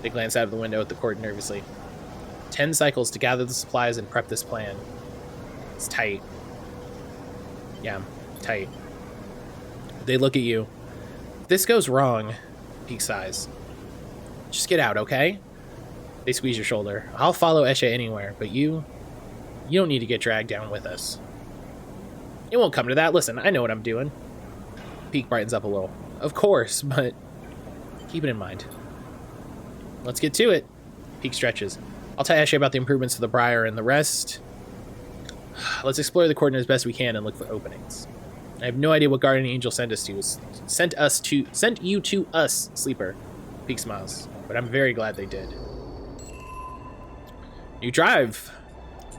They glance out of the window at the court nervously. 10 cycles to gather the supplies and prep this plan. It's tight. Yeah, tight. They look at you. If this goes wrong, Peek sighs. Just get out, okay? They squeeze your shoulder. I'll follow Eshe anywhere, but you don't need to get dragged down with us. It won't come to that. Listen, I know what I'm doing. Peek brightens up a little. Of course, but Keep it in mind. Let's get to it. Peak stretches. I'll tell Ashley about the improvements to the Briar and the rest. Let's explore the coordinates as best we can and look for openings. I have no idea what guardian angel sent you to us, Sleeper. Peak smiles. But I'm very glad they did. New drive.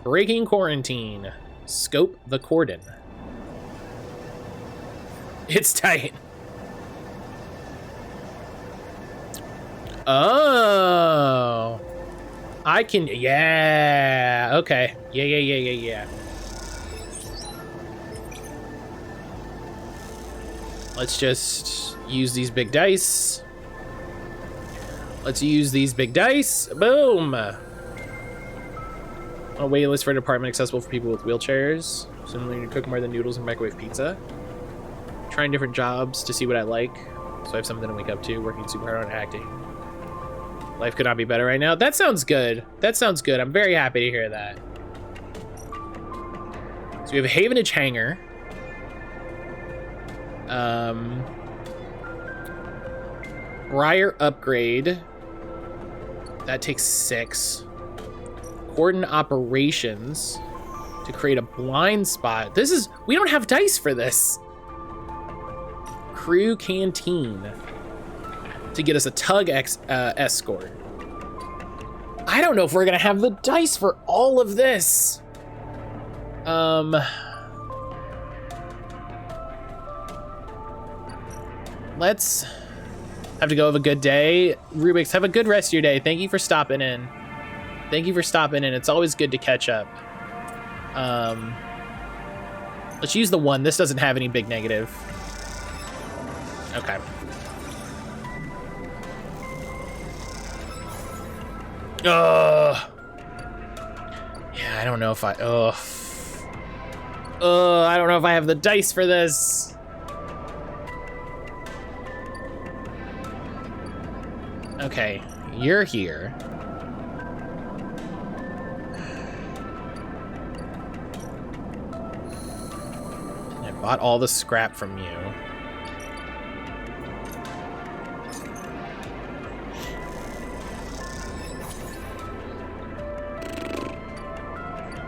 Breaking quarantine. Scope the cordon. It's tight. Oh. I can, yeah. Okay. Yeah. Let's just use these big dice. Boom. A wait list for a department accessible for people with wheelchairs. Similarly, to cook more than noodles and microwave pizza. Trying different jobs to see what I like, so I have something to wake up to. Working super hard on acting. Life could not be better right now. That sounds good. I'm very happy to hear that. So we have a Havenage Hangar. Briar upgrade. That takes 6. Cordon operations to create a blind spot. We don't have dice for this. Crew canteen to get us a tug escort. I don't know if we're gonna have the dice for all of this. Let's have to go. Have a good day. Rubik's, have a good rest of your day. Thank you for stopping in. It's always good to catch up. Let's use the 1. This doesn't have any big negative. Okay. Yeah, I don't know if I don't know if I have the dice for this. Okay, you're here. I bought all the scrap from you.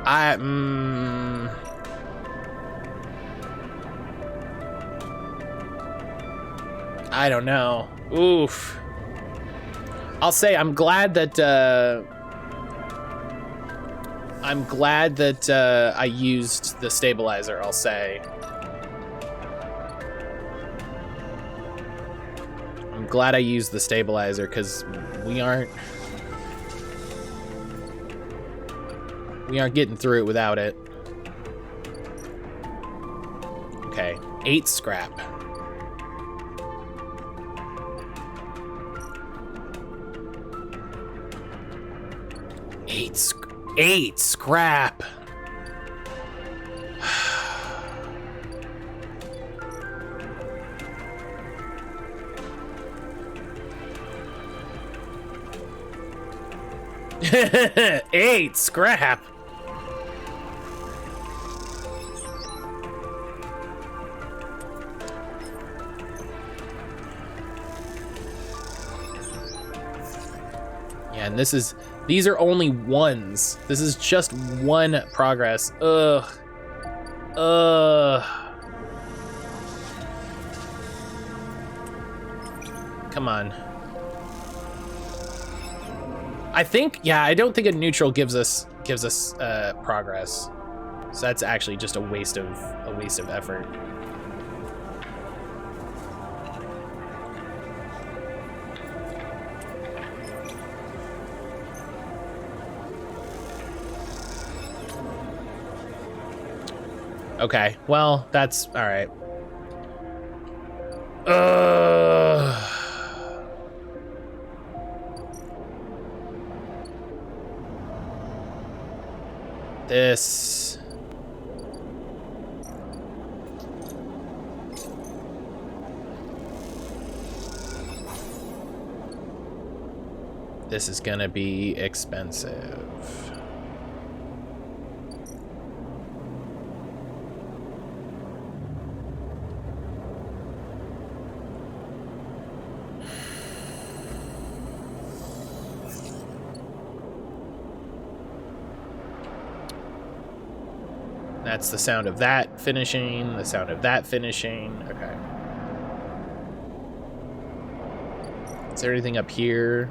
I don't know. Oof. I'll say I'm glad that I used the stabilizer, I'll say. I'm glad I used the stabilizer because we aren't getting through it without it. Okay, 8 scrap. Eight scrap. Eight scrap. Yeah, and these are only ones. This is just one progress. Ugh. Come on. I don't think a neutral gives us progress. So that's actually just a waste of effort. Okay, well, that's all right. This. This is gonna be expensive. That's the sound of that finishing, the sound of that finishing. Okay. Is there anything up here?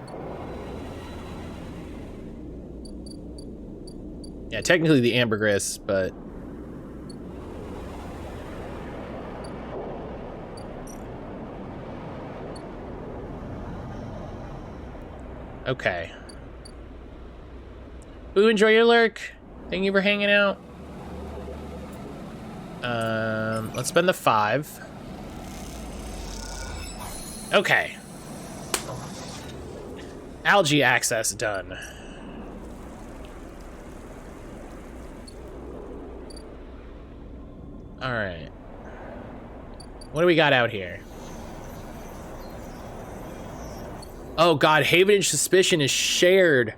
Yeah, technically the ambergris, but... Okay. Ooh, enjoy your lurk. Thank you for hanging out. Let's spend the 5. Okay. Algae access done. All right. What do we got out here? Oh God, Havenage suspicion is shared.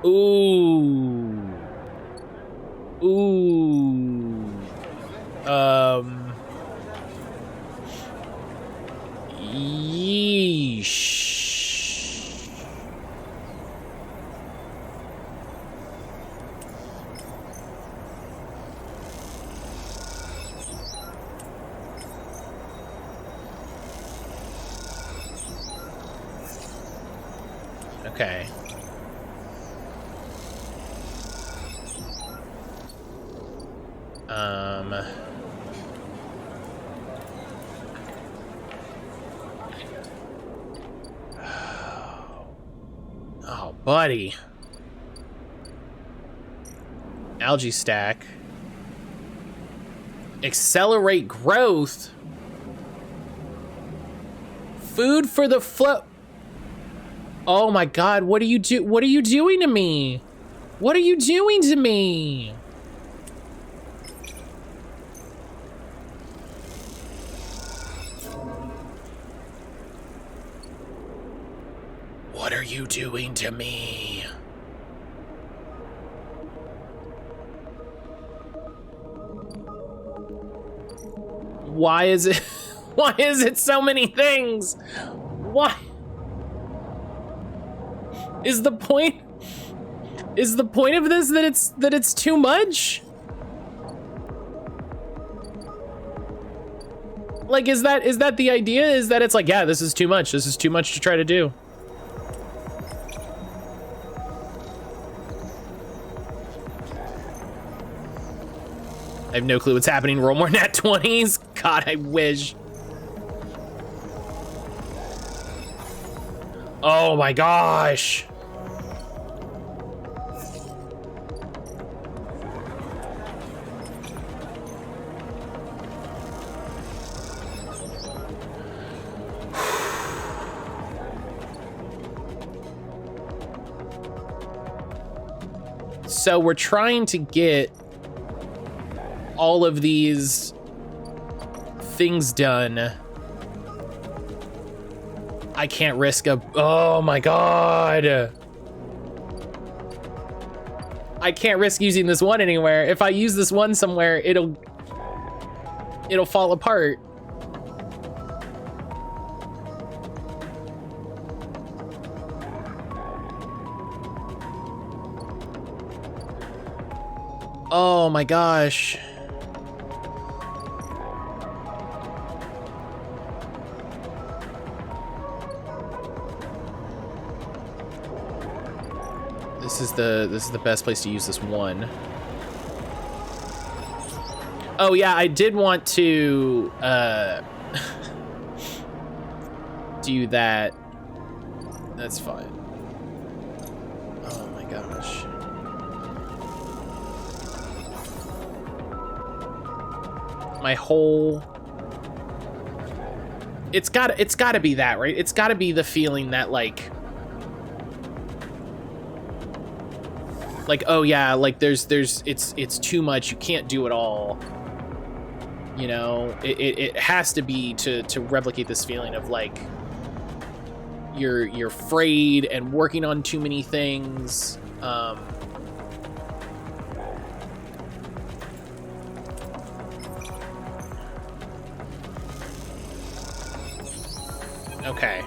Ooh. Ooh. Yeesh. Okay. Oh, buddy. Algae stack. Accelerate growth. Food for the flow. Oh my God, what are you doing to me? What are you doing to me? What are you doing to me? Why is it so many things? Why? Is the point of this that it's too much? Like, is that the idea? Is that it's like, yeah, this is too much. This is too much to try to do. I have no clue what's happening. Roll more nat 20s. God, I wish. Oh my gosh. So we're trying to get all of these things done. I can't risk a, oh my God. I can't risk using this one anywhere. If I use this one somewhere, it'll fall apart. Oh my gosh. This is the best place to use this one. Oh yeah, I did want to do that. That's fine. Oh my gosh. My whole, it's gotta be that, right? It's gotta be the feeling that like, oh yeah, like it's too much, you can't do it all. You know, it has to be to replicate this feeling of like you're afraid and working on too many things. Okay.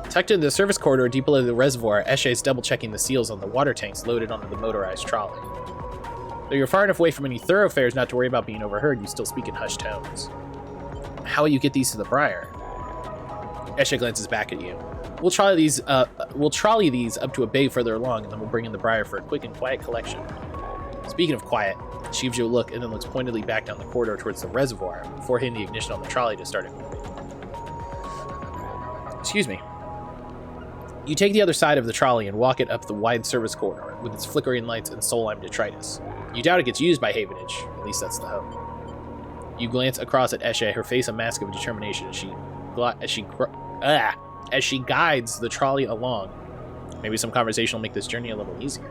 Tucked into the service corridor deep below the reservoir, Esche is double-checking the seals on the water tanks loaded onto the motorized trolley. Though you're far enough away from any thoroughfares not to worry about being overheard, you still speak in hushed tones. How will you get these to the Briar? Eshe glances back at you. We'll trolley these up to a bay further along, and then we'll bring in the Briar for a quick and quiet collection. Speaking of quiet, she gives you a look and then looks pointedly back down the corridor towards the reservoir before hitting the ignition on the trolley to start it moving. Excuse me. You take the other side of the trolley and walk it up the wide service corridor with its flickering lights and soul-lime detritus. You doubt it gets used by Havenage, at least that's the hope. You glance across at Eshe, her face a mask of determination as she guides the trolley along. Maybe some conversation will make this journey a little easier.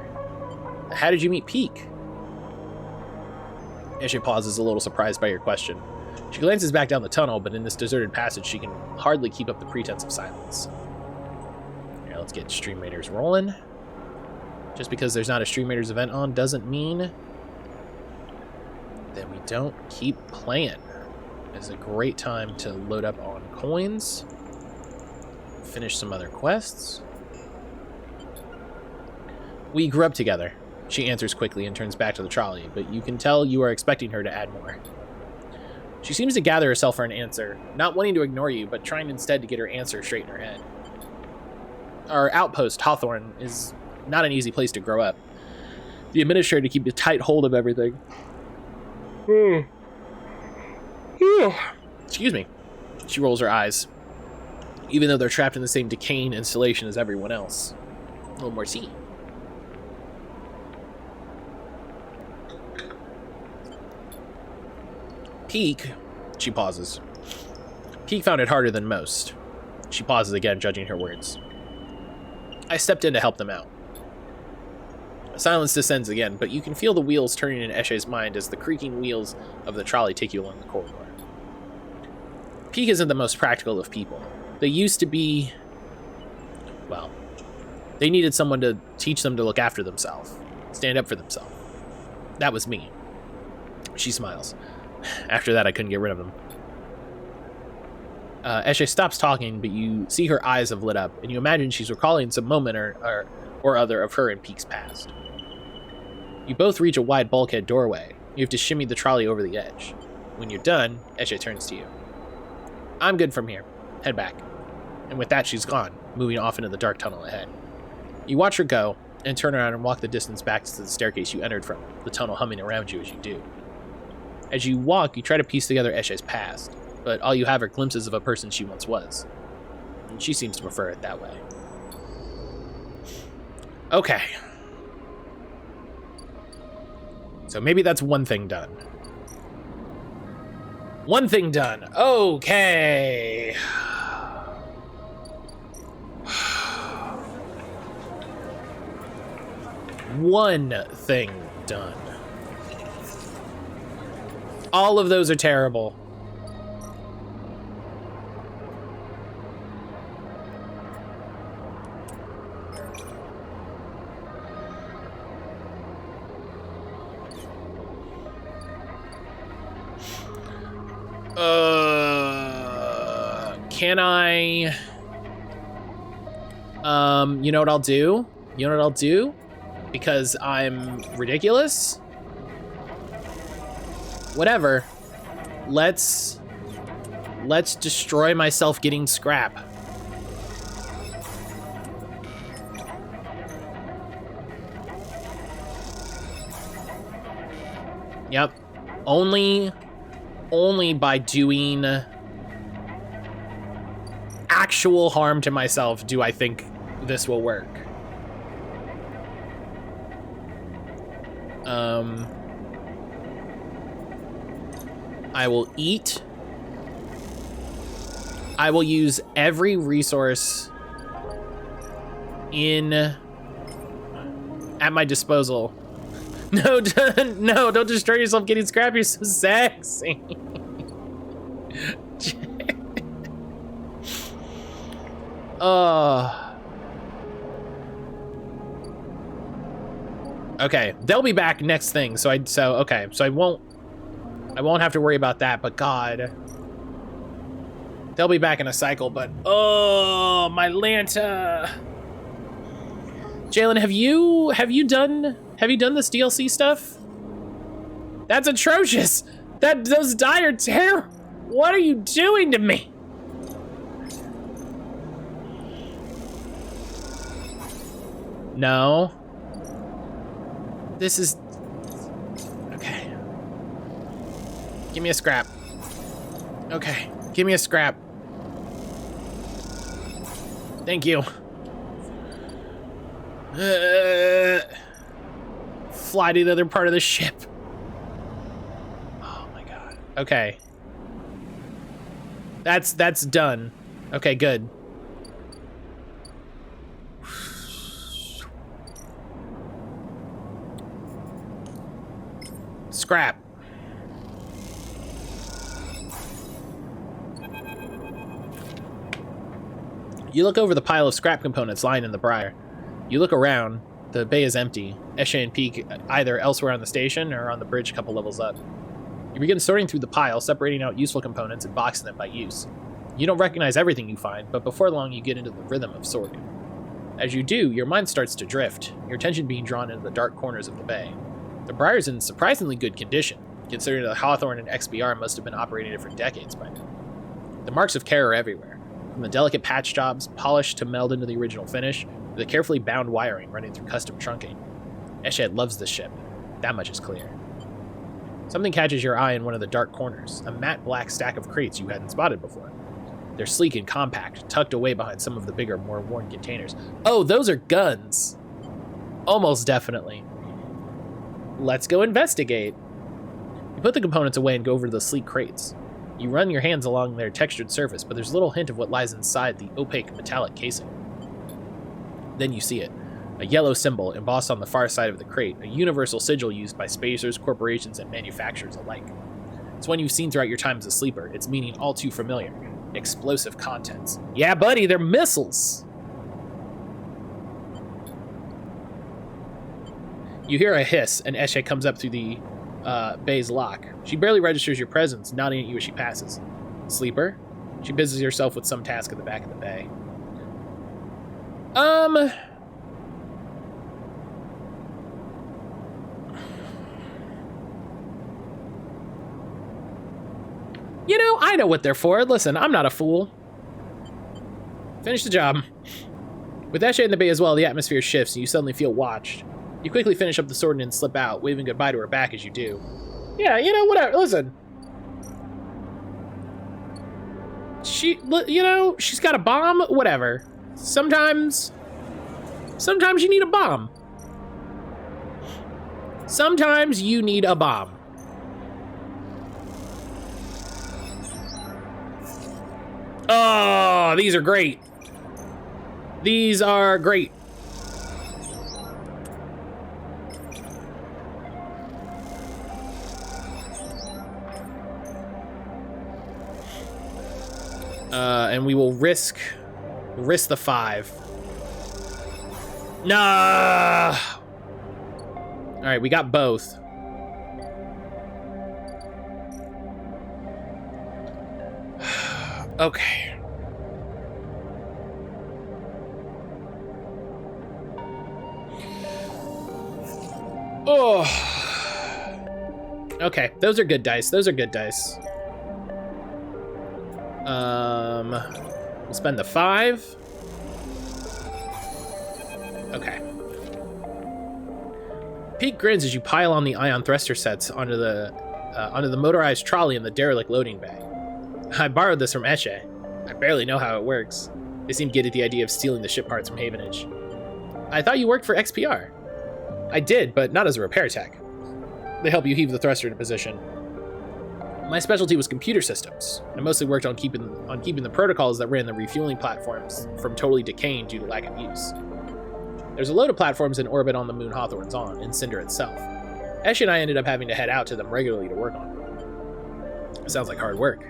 How did you meet Peak? Eshe pauses, a little surprised by your question. She glances back down the tunnel, but in this deserted passage, she can hardly keep up the pretense of silence. Here, let's get Stream Raiders rolling. Just because there's not a Stream Raiders event on doesn't mean that we don't keep playing. It's a great time to load up on coins, finish some other quests. We grew up together. She answers quickly and turns back to the trolley, but you can tell you are expecting her to add more. She seems to gather herself for an answer, not wanting to ignore you, but trying instead to get her answer straight in her head. Our outpost, Hawthorne, is not an easy place to grow up. The administrator keeps a tight hold of everything. Excuse me. She rolls her eyes, even though they're trapped in the same decaying installation as everyone else. A little more tea. Peak, she pauses. Peak found it harder than most. She pauses again, judging her words. I stepped in to help them out. Silence descends again, but you can feel the wheels turning in Eshe's mind as the creaking wheels of the trolley take you along the corridor. Peak isn't the most practical of people. They used to be... well, they needed someone to teach them to look after themselves, stand up for themselves. That was me. She smiles. After that, I couldn't get rid of him. Eshe stops talking, but you see her eyes have lit up, and you imagine she's recalling some moment or other of her in Peak's past. You both reach a wide bulkhead doorway. You have to shimmy the trolley over the edge. When you're done, Eshe turns to you. I'm good from here. Head back. And with that, she's gone, moving off into the dark tunnel ahead. You watch her go, and turn around and walk the distance back to the staircase you entered from, the tunnel humming around you as you do. As you walk, you try to piece together Eshe's past, but all you have are glimpses of a person she once was. And she seems to prefer it that way. Okay. So maybe that's one thing done. One thing done. Okay. One thing done. All of those are terrible. Can I... you know what I'll do? You know what I'll do? Because I'm ridiculous? Whatever. Let's destroy myself getting scrap. Yep. Only by doing actual harm to myself do I think this will work. I will eat. I will use every resource at my disposal. No, no, don't destroy yourself getting scrap. You're so sexy. Okay, they'll be back next thing. So I won't have to worry about that. But God, they'll be back in a cycle. But oh, my Lanta. Jalen, have you done this DLC stuff? That's atrocious. Those die are terrible. What are you doing to me? No. This is... Okay. Give me a scrap. Okay. Give me a scrap. Thank you. Fly to the other part of the ship. Oh my god. Okay. That's done. Okay, good. Scrap. You look over the pile of scrap components lying in the briar. You look around. The bay is empty. Eshe and Peak either elsewhere on the station or on the bridge a couple levels up. You begin sorting through the pile, separating out useful components and boxing them by use. You don't recognize everything you find, but before long you get into the rhythm of sorting. As you do, your mind starts to drift, your attention being drawn into the dark corners of the bay. The briar's in surprisingly good condition, considering that Hawthorne and XBR must have been operating it for decades by now. The marks of care are everywhere, from the delicate patch jobs, polished to meld into the original finish, to the carefully bound wiring running through custom trunking. Eshed loves this ship. That much is clear. Something catches your eye in one of the dark corners, a matte black stack of crates you hadn't spotted before. They're sleek and compact, tucked away behind some of the bigger, more worn containers. Oh, those are guns! Almost definitely. Let's go investigate. You put the components away and go over to the sleek crates. You run your hands along their textured surface, but there's little hint of what lies inside the opaque metallic casing. Then you see it. A yellow symbol embossed on the far side of the crate, a universal sigil used by spacers, corporations, and manufacturers alike. It's one you've seen throughout your time as a sleeper, its meaning all too familiar. Explosive contents. Yeah, buddy, they're missiles! You hear a hiss, and Eshe comes up through the bay's lock. She barely registers your presence, nodding at you as she passes. Sleeper? She busies herself with some task at the back of the bay. You know, I know what they're for. Listen, I'm not a fool. Finish the job. With Eshe in the bay as well, the atmosphere shifts and you suddenly feel watched. You quickly finish up the sorting and slip out, waving goodbye to her back as you do. Yeah, you know, whatever. Listen. She's got a bomb. Whatever. Sometimes you need a bomb. Sometimes you need a bomb. Oh, these are great. These are great. And we will risk the 5. Nah. All right, we got both. Okay. Oh. Okay, those are good dice. Those are good dice. We'll spend the 5. Okay. Pete grins as you pile on the ion thruster sets onto the motorized trolley in the derelict loading bay. I borrowed this from Eshe. I barely know how it works. They seem giddy at the idea of stealing the ship parts from Havenage. I thought you worked for XPR. I did, but not as a repair tech. They help you heave the thruster into position. My specialty was computer systems. I mostly worked on keeping the protocols that ran the refueling platforms from totally decaying due to lack of use. There's a load of platforms in orbit on the moon Hawthorne's on, in Cinder itself. Eshe and I ended up having to head out to them regularly to work on them. It sounds like hard work.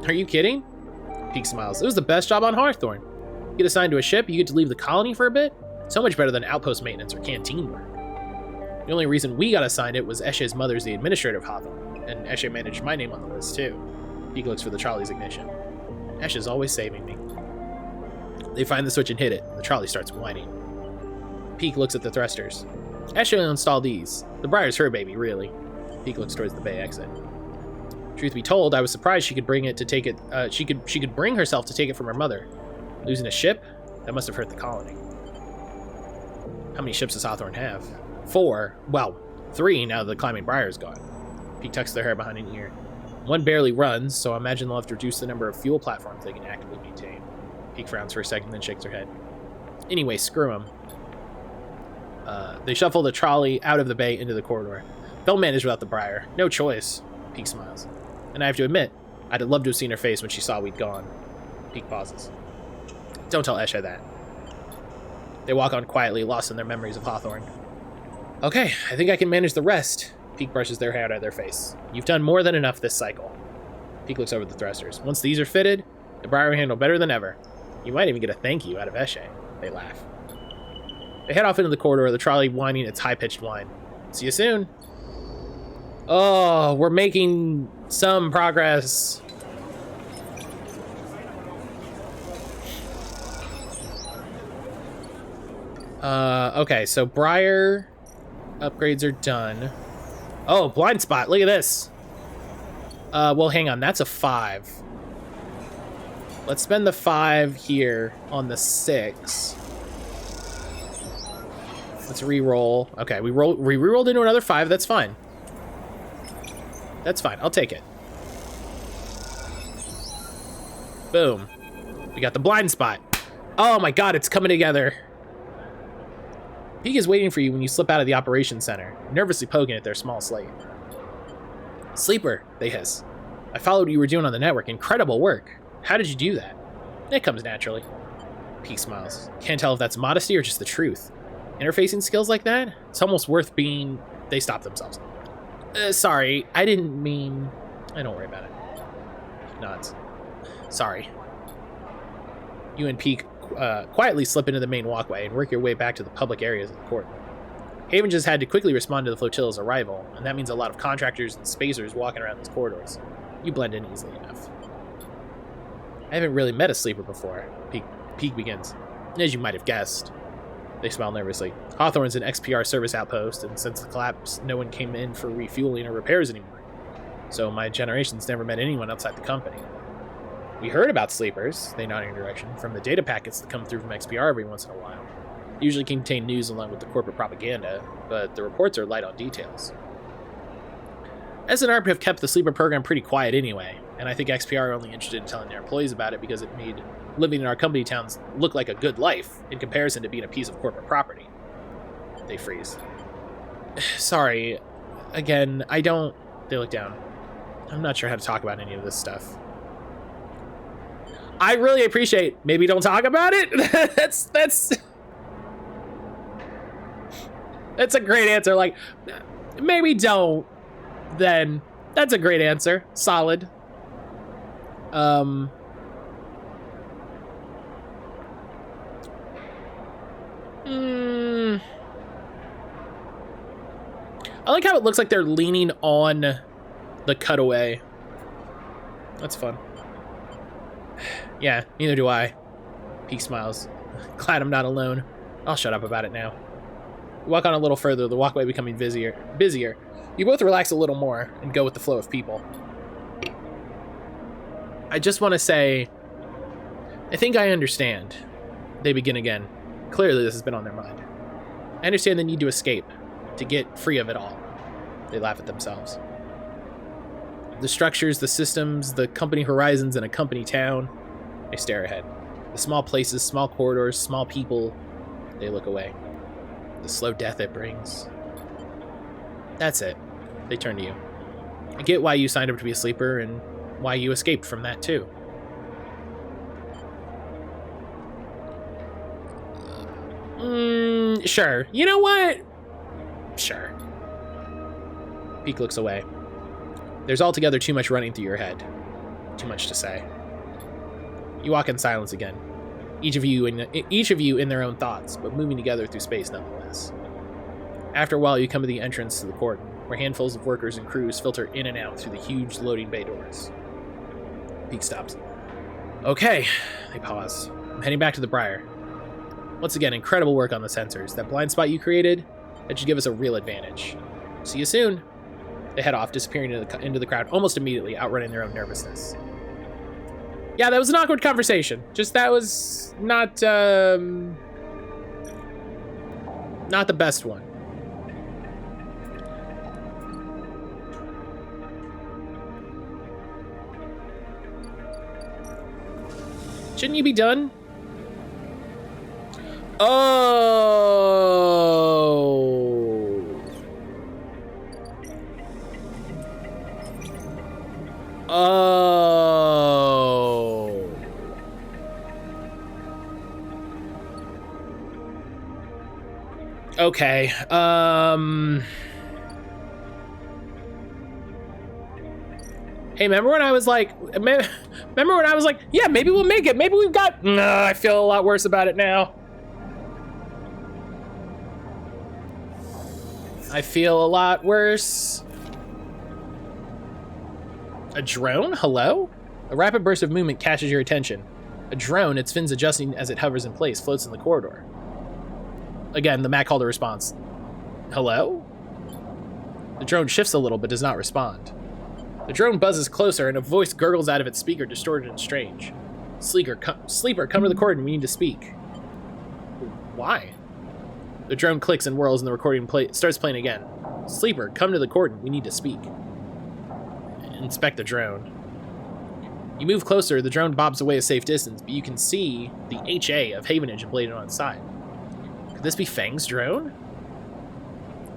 Are you kidding? Peak smiles. It was the best job on Hawthorne. You get assigned to a ship, you get to leave the colony for a bit. So much better than outpost maintenance or canteen work. The only reason we got assigned it was Eshe's mother's the administrator of Hawthorne, and Eshe managed my name on the list too. Peak looks for the trolley's ignition. Eshe's always saving me. They find the switch and hit it. The trolley starts whining. Peak looks at the thrusters. Eshe will install these. The Briar's her baby, really. Peak looks towards the bay exit. Truth be told, I was surprised she could bring it to take it. She could bring herself to take it from her mother. Losing a ship? That must have hurt the colony. How many ships does Hawthorne have? 4. Well, 3 now that the climbing briar is gone. Peak tucks their hair behind an ear. One barely runs, so I imagine they'll have to reduce the number of fuel platforms they can actively maintain. Peak frowns for a second, then shakes her head. Anyway, screw them. They shuffle the trolley out of the bay into the corridor. They'll manage without the briar. No choice. Peak smiles. And I have to admit, I'd have loved to have seen her face when she saw we'd gone. Peak pauses. Don't tell Esha that. They walk on quietly, lost in their memories of Hawthorne. Okay, I think I can manage the rest. Peak brushes their hair out of their face. You've done more than enough this cycle. Peak looks over the thrusters. Once these are fitted, the briar will handle better than ever. You might even get a thank you out of Eshe. They laugh. They head off into the corridor, the trolley whining its high-pitched whine. See you soon. Oh, we're making some progress. Okay, so Briar upgrades are done. Oh, blind spot, look at this. Well, hang on, that's a 5. Let's spend the 5 here on the 6. Let's re-roll. Okay, we re-rolled into another 5, that's fine. That's fine, I'll take it. Boom. We got the blind spot. Oh my god, it's coming together. Peak is waiting for you when you slip out of the operations center, nervously poking at their small slate. Sleeper, they hiss. I followed what you were doing on the network. Incredible work. How did you do that? It comes naturally. Peak smiles. Can't tell if that's modesty or just the truth. Interfacing skills like that? It's almost worth being... They stop themselves. Sorry, I didn't mean... Don't worry about it. Nods. Sorry. You and Peak quietly slip into the main walkway and work your way back to the public areas of the court. Haven just had to quickly respond to the flotilla's arrival, and that means a lot of contractors and spacers walking around these corridors. You blend in easily enough. I haven't really met a sleeper before. Peak begins. As you might have guessed. They smile nervously. Hawthorne's an XPR service outpost, and since the collapse, no one came in for refueling or repairs anymore. So my generation's never met anyone outside the company. We heard about sleepers, they nod in your direction, from the data packets that come through from XPR every once in a while. They usually contain news along with the corporate propaganda, but the reports are light on details. SNRP have kept the sleeper program pretty quiet anyway, and I think XPR are only interested in telling their employees about it because it made living in our company towns look like a good life in comparison to being a piece of corporate property. They freeze. Sorry. Again, I don't... They look down. I'm not sure how to talk about any of this stuff. I really appreciate maybe don't talk about it. That's a great answer. Like, maybe don't. Then that's a great answer. Solid. I like how it looks like they're leaning on the cutaway. That's fun. Yeah, neither do I. Peak smiles. Glad I'm not alone. I'll shut up about it now. You walk on a little further, the walkway becoming busier. You both relax a little more and go with the flow of people. I just want to say, I think I understand. They begin again. Clearly this has been on their mind. I understand the need to escape, to get free of it all. They laugh at themselves. The structures, the systems, the company horizons in a company town. They stare ahead. The small places, small corridors, small people. They look away. The slow death it brings. That's it. They turn to you. I get why you signed up to be a sleeper and why you escaped from that too. Sure. You know what? Sure. Peak looks away. There's altogether too much running through your head. Too much to say. You walk in silence again. Each of you in their own thoughts, but moving together through space nonetheless. After a while, you come to the entrance to the court, where handfuls of workers and crews filter in and out through the huge loading bay doors. Peak stops. Okay, they pause. I'm heading back to the Briar. Once again, incredible work on the sensors. That blind spot you created, that should give us a real advantage. See you soon. They head off, disappearing into the crowd almost immediately, outrunning their own nervousness. Yeah, that was an awkward conversation. Just that was not the best one. Shouldn't you be done? Oh. Oh. Okay. Hey, remember when I was like, yeah, maybe we'll make it. Maybe we've got, no, I feel a lot worse about it now. I feel a lot worse. A drone? Hello? A rapid burst of movement catches your attention. A drone, its fins adjusting as it hovers in place, floats in the corridor. Again, the mattcaulder response. Hello? The drone shifts a little but does not respond. The drone buzzes closer and a voice gurgles out of its speaker, distorted and strange. Sleeper, come to the corridor, we need to speak. Why? The drone clicks and whirls and the recording starts playing again. Sleeper, come to the corridor, we need to speak. Inspect the drone. You move closer, the drone bobs away a safe distance, but you can see the HA of Havenage ablated on its side. Could this be Fang's drone?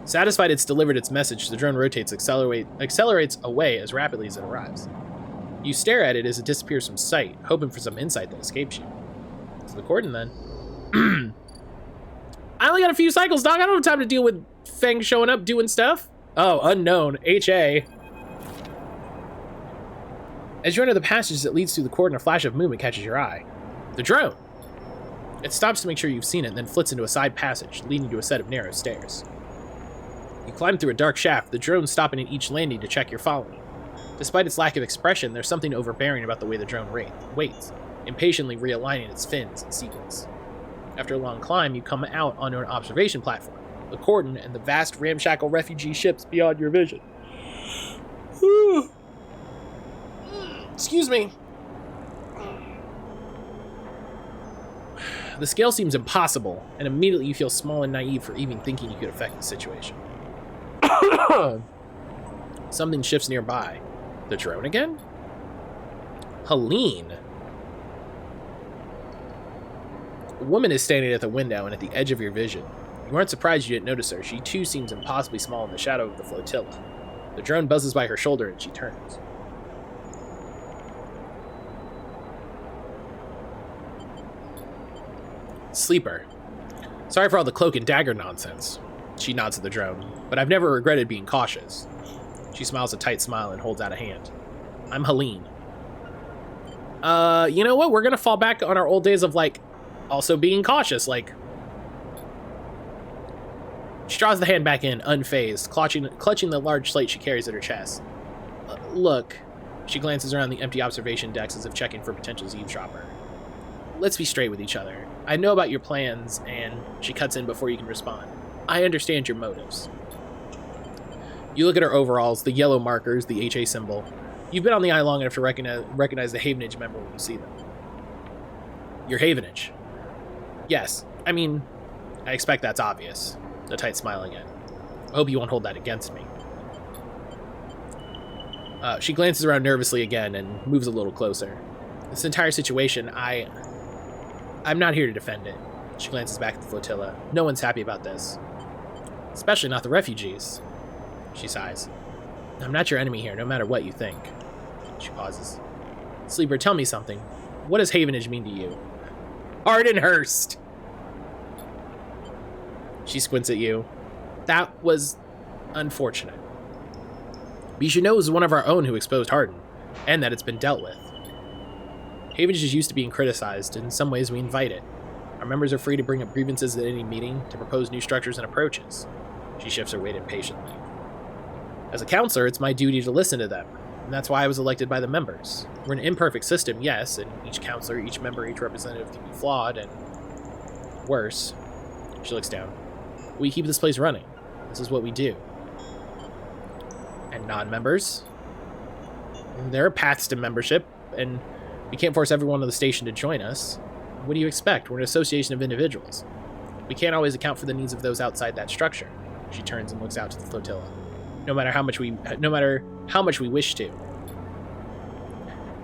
Satisfied it's delivered its message, the drone rotates, accelerates away as rapidly as it arrives. You stare at it as it disappears from sight, hoping for some insight that escapes you. To the cordon, then. I only got a few cycles, dog. I don't have time to deal with Fang showing up doing stuff. Oh, unknown. HA. As you enter the passage that leads through the cordon, a flash of movement catches your eye. The drone. It stops to make sure you've seen it, and then flits into a side passage, leading to a set of narrow stairs. You climb through a dark shaft, the drone stopping at each landing to check you're following. Despite its lack of expression, there's something overbearing about the way the drone waits, impatiently realigning its fins in sequence. After a long climb, you come out onto an observation platform, the cordon, and the vast ramshackle refugee ships beyond your vision. Excuse me. The scale seems impossible, and immediately you feel small and naive for even thinking you could affect the situation. Something shifts nearby. The drone again? Helene. A woman is standing at the window and at the edge of your vision. You aren't surprised you didn't notice her. She too seems impossibly small in the shadow of the flotilla. The drone buzzes by her shoulder and she turns. Sleeper. Sorry for all the cloak and dagger nonsense. She nods at the drone, but I've never regretted being cautious. She smiles a tight smile and holds out a hand. I'm Helene. You know what? We're gonna fall back on our old days of, like, also being cautious, like... She draws the hand back in, unfazed, clutching the large slate she carries at her chest. Look. She glances around the empty observation decks as if checking for potential eavesdropper. Let's be straight with each other. I know about your plans, and she cuts in before you can respond. I understand your motives. You look at her overalls, the yellow markers, the HA symbol. You've been on the eye long enough to recognize the Havenage member when you see them. You're Havenage. Yes, I mean, I expect that's obvious. A tight smile again. I hope you won't hold that against me. She glances around nervously again and moves a little closer. This entire situation, I'm not here to defend it. She glances back at the flotilla. No one's happy about this. Especially not the refugees. She sighs. I'm not your enemy here, no matter what you think. She pauses. Sleeper, tell me something. What does Havenage mean to you? Ardenhurst! She squints at you. That was unfortunate. But you should know it was one of our own who exposed Harden, and that it's been dealt with. Havenage is used to being criticized, and in some ways we invite it. Our members are free to bring up grievances at any meeting, to propose new structures and approaches. She shifts her weight impatiently. As a counselor, it's my duty to listen to them, and that's why I was elected by the members. We're an imperfect system, yes, and each counselor, each member, each representative can be flawed, and worse. She looks down. We keep this place running. This is what we do. and non-members. There are paths to membership, and we can't force everyone on the station to join us. What do you expect? We're an association of individuals. We can't always account for the needs of those outside that structure. She turns and looks out to the flotilla. No matter how much we wish to.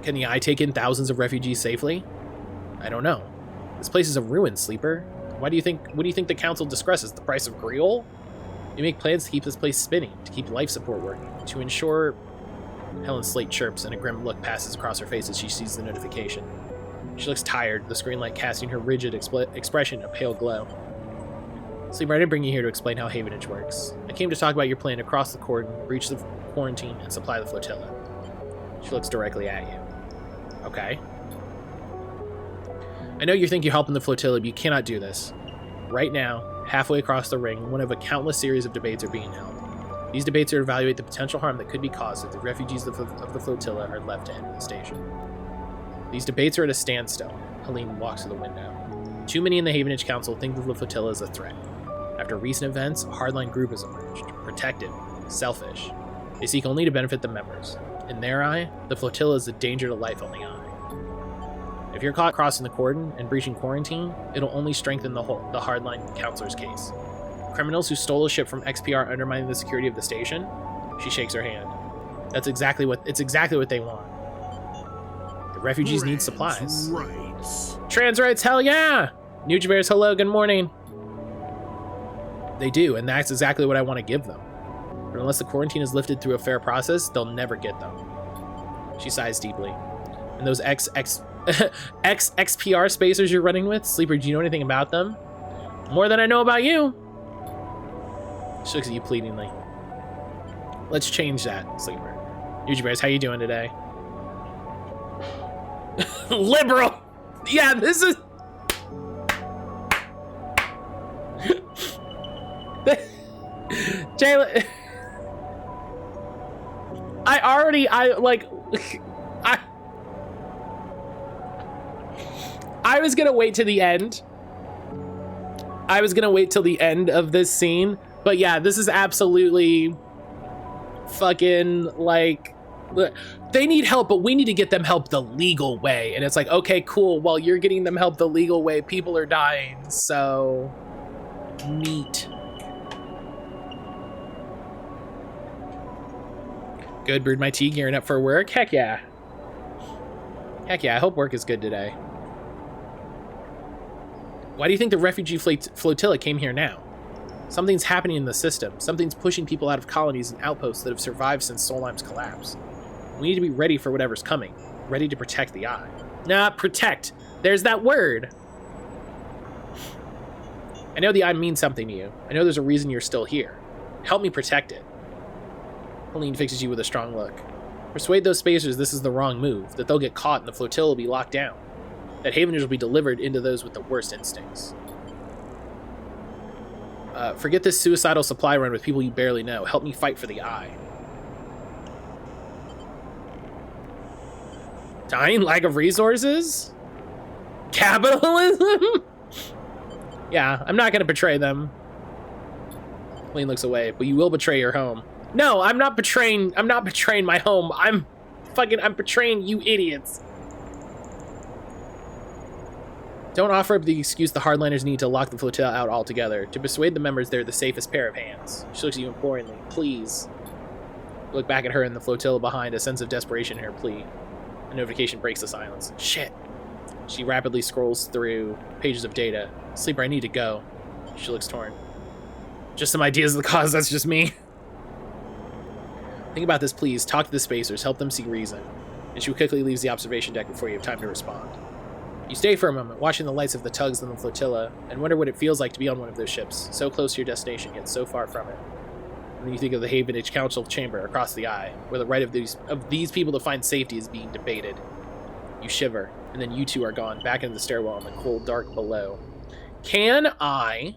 Can the Eye take in thousands of refugees safely? I don't know. This place is a ruin, Sleeper. What do you think the council discusses? The price of Griol? We make plans to keep this place spinning, to keep life support working, to ensure... Helen's slate chirps, and a grim look passes across her face as she sees the notification. She looks tired, the screen light casting her rigid expression a pale glow. Sleeper, I didn't bring you here to explain how Havenage works. I came to talk about your plan to cross the cordon, breach the quarantine, and supply the flotilla. She looks directly at you. Okay. I know you think you're helping the flotilla, but you cannot do this. Right now, halfway across the ring, one of a countless series of debates are being held. These debates are to evaluate the potential harm that could be caused if the refugees of the flotilla are left to enter the station. These debates are at a standstill. Helene walks to the window. Too many in the Havenage Council think the flotilla is a threat. After recent events, a hardline group has emerged. Protective, selfish. They seek only to benefit the members. In their eye, the flotilla is a danger to life on the Eye. If you're caught crossing the cordon and breaching quarantine, it'll only strengthen the hardline counselor's case. Criminals who stole a ship from XPR undermining the security of the station? She shakes her hand. It's exactly what they want. The refugees need supplies. Trans rights, hell yeah! Nujabears, hello, good morning. They do, and that's exactly what I want to give them. But unless the quarantine is lifted through a fair process, they'll never get them. She sighs deeply. And those XPR spacers you're running with? Sleeper, do you know anything about them? More than I know about you. She looks at you pleadingly. Let's change that, Sleeper. Nujabears, how you doing today? Liberal! Yeah, this is... Jayla... I was gonna wait to the end. I was gonna wait till the end of this scene. But yeah, this is absolutely fucking like, they need help, but we need to get them help the legal way. And it's like, okay, cool. While you're getting them help the legal way, people are dying. So neat. Good, brewed my tea, gearing up for work. Heck yeah. Heck yeah, I hope work is good today. Why do you think the refugee flotilla came here now? Something's happening in the system. Something's pushing people out of colonies and outposts that have survived since Solheim's collapse. We need to be ready for whatever's coming. Ready to protect the Eye. Nah, protect. There's that word. I know the Eye means something to you. I know there's a reason you're still here. Help me protect it. Helene fixes you with a strong look. Persuade those spacers this is the wrong move, that they'll get caught and the flotilla will be locked down. That Havenage will be delivered into those with the worst instincts. Forget this suicidal supply run with people you barely know. Help me fight for the Eye. Dying lack of resources? Capitalism? Yeah, I'm not gonna betray them. Helene looks away, but you will betray your home. No, I'm not betraying my home. I'm betraying you idiots. Don't offer up the excuse the hardliners need to lock the flotilla out altogether. To persuade the members they're the safest pair of hands. She looks at you imploringly. Please. You look back at her and the flotilla behind, a sense of desperation in her plea. A notification breaks the silence. Shit. She rapidly scrolls through pages of data. Sleeper, I need to go. She looks torn. Just some ideas of the cause, that's just me. Think about this, please. Talk to the spacers. Help them see reason. And she quickly leaves the observation deck before you have time to respond. You stay for a moment, watching the lights of the tugs on the flotilla, and wonder what it feels like to be on one of those ships, so close to your destination, yet so far from it. And then you think of the Havenage Council chamber across the Eye, where the right of these people to find safety is being debated. You shiver, and then you two are gone, back into the stairwell in the cold dark below. Can I...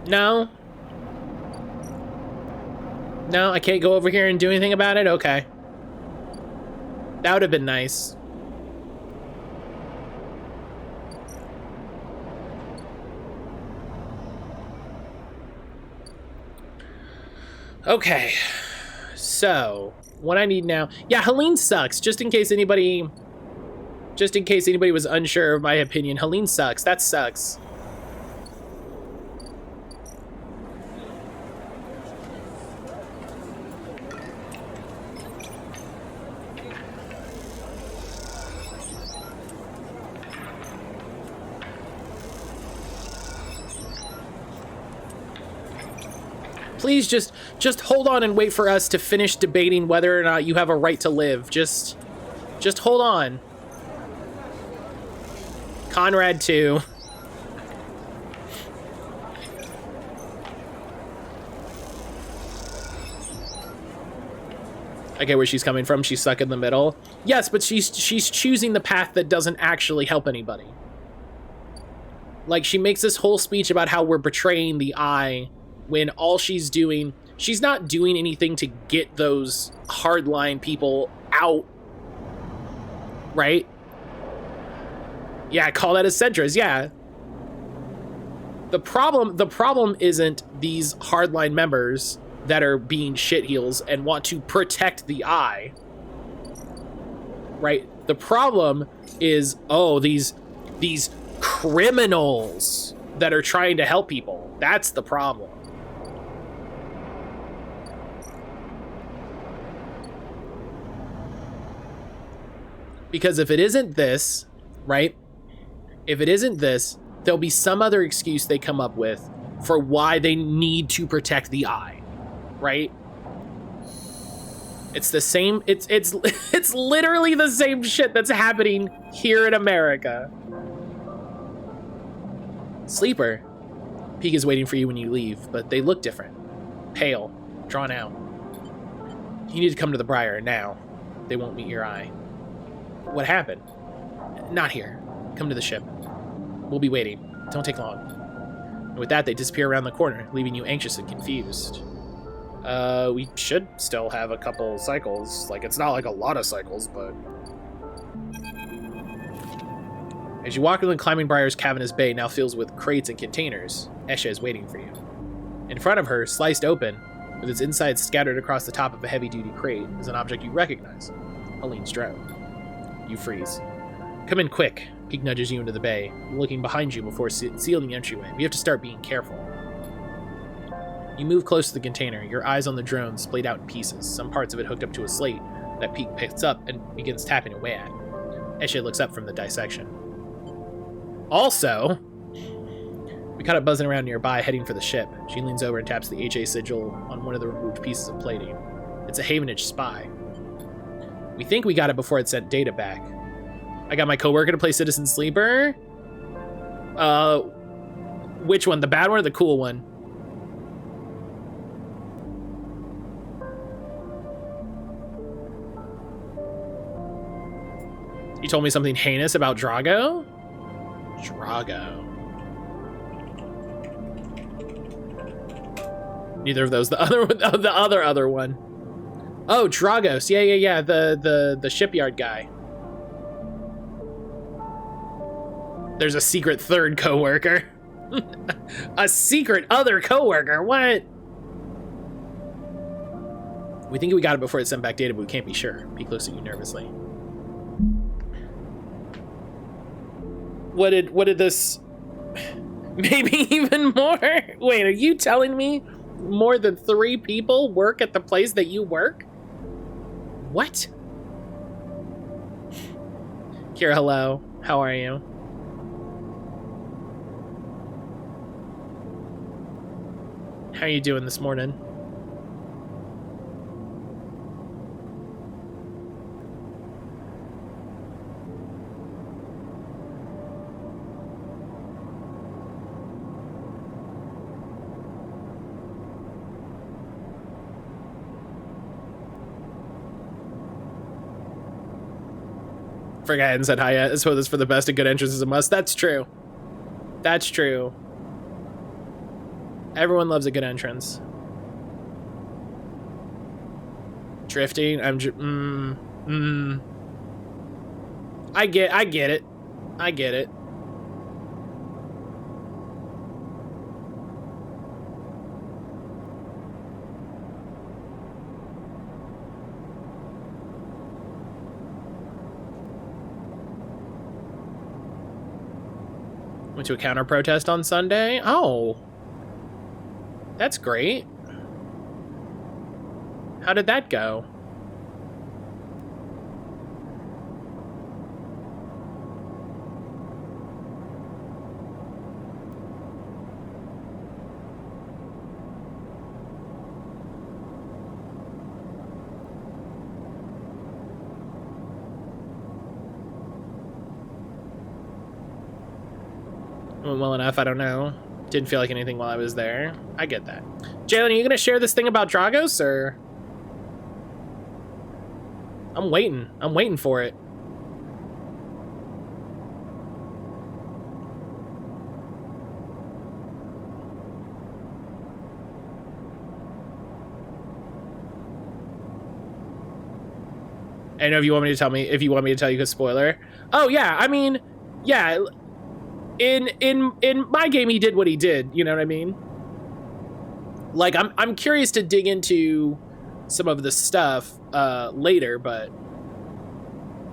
No. No, I can't go over here and do anything about it? Okay. That would have been nice. Okay. So, what I need now... Yeah, Helene sucks. Just in case anybody was unsure of my opinion. Helene sucks. That sucks. Please just hold on and wait for us to finish debating whether or not you have a right to live. Just hold on. Conrad too. I get where she's coming from. She's stuck in the middle. Yes, but she's choosing the path that doesn't actually help anybody. Like, she makes this whole speech about how we're betraying the eye, when all she's doing, she's not doing anything to get those hardline people out, right? Yeah, call that a centrist, yeah. The problem isn't these hardline members that are being shitheels and want to protect the eye, right? The problem is, oh, these criminals that are trying to help people. That's the problem. Because if it isn't this, right? If it isn't this, there'll be some other excuse they come up with for why they need to protect the eye, right? It's the same, it's literally the same shit that's happening here in America. Sleeper. Peak is waiting for you when you leave, but they look different. Pale, drawn out. You need to come to the Briar now. They won't meet your eye. What happened? Not here. Come to the ship. We'll be waiting. Don't take long. And with that, they disappear around the corner, leaving you anxious and confused. We should still have a couple cycles. Like, it's not like a lot of cycles, but... As you walk in the climbing Briar's cavernous bay now fills with crates and containers, Esha is waiting for you. In front of her, sliced open, with its insides scattered across the top of a heavy-duty crate, is an object you recognize. Helene's drone. You freeze. Come in quick. Peak nudges you into the bay, looking behind you before sealing the entryway. We have to start being careful. You move close to the container, your eyes on the drone splayed out in pieces, some parts of it hooked up to a slate that Peak picks up and begins tapping away at. Eshe looks up from the dissection. Also, we caught it buzzing around nearby, heading for the ship. She leans over and taps the HA sigil on one of the removed pieces of plating. It's a Havenage spy. We think we got it before it sent data back. I got my coworker to play Citizen Sleeper. Which one? The bad one or the cool one? You told me something heinous about Drago? Drago. Neither of those. The other one. Oh, Dragos. Yeah. The shipyard guy. There's a secret third coworker. A secret other coworker. What? We think we got it before it sent back data, but we can't be sure. Peek looks at you nervously. What did this? Maybe even more? Wait, are you telling me more than 3 people work at the place that you work? What? Kira, hello. How are you? How are you doing this morning? Forgot I hadn't said hi yet. So this for the best, a good entrance is a must. That's true. That's true. Everyone loves a good entrance. Drifting, I get it. I get it. Went to a counter protest on Sunday. Oh, that's great. How did that go? Went well enough, I don't know. Didn't feel like anything while I was there. I get that. Jalen, are you gonna share this thing about Dragos, or? I'm waiting for it. I know if you want me to tell you a spoiler. Oh yeah, I mean, yeah. In my game, he did what he did. You know what I mean? Like, I'm curious to dig into some of the stuff later, but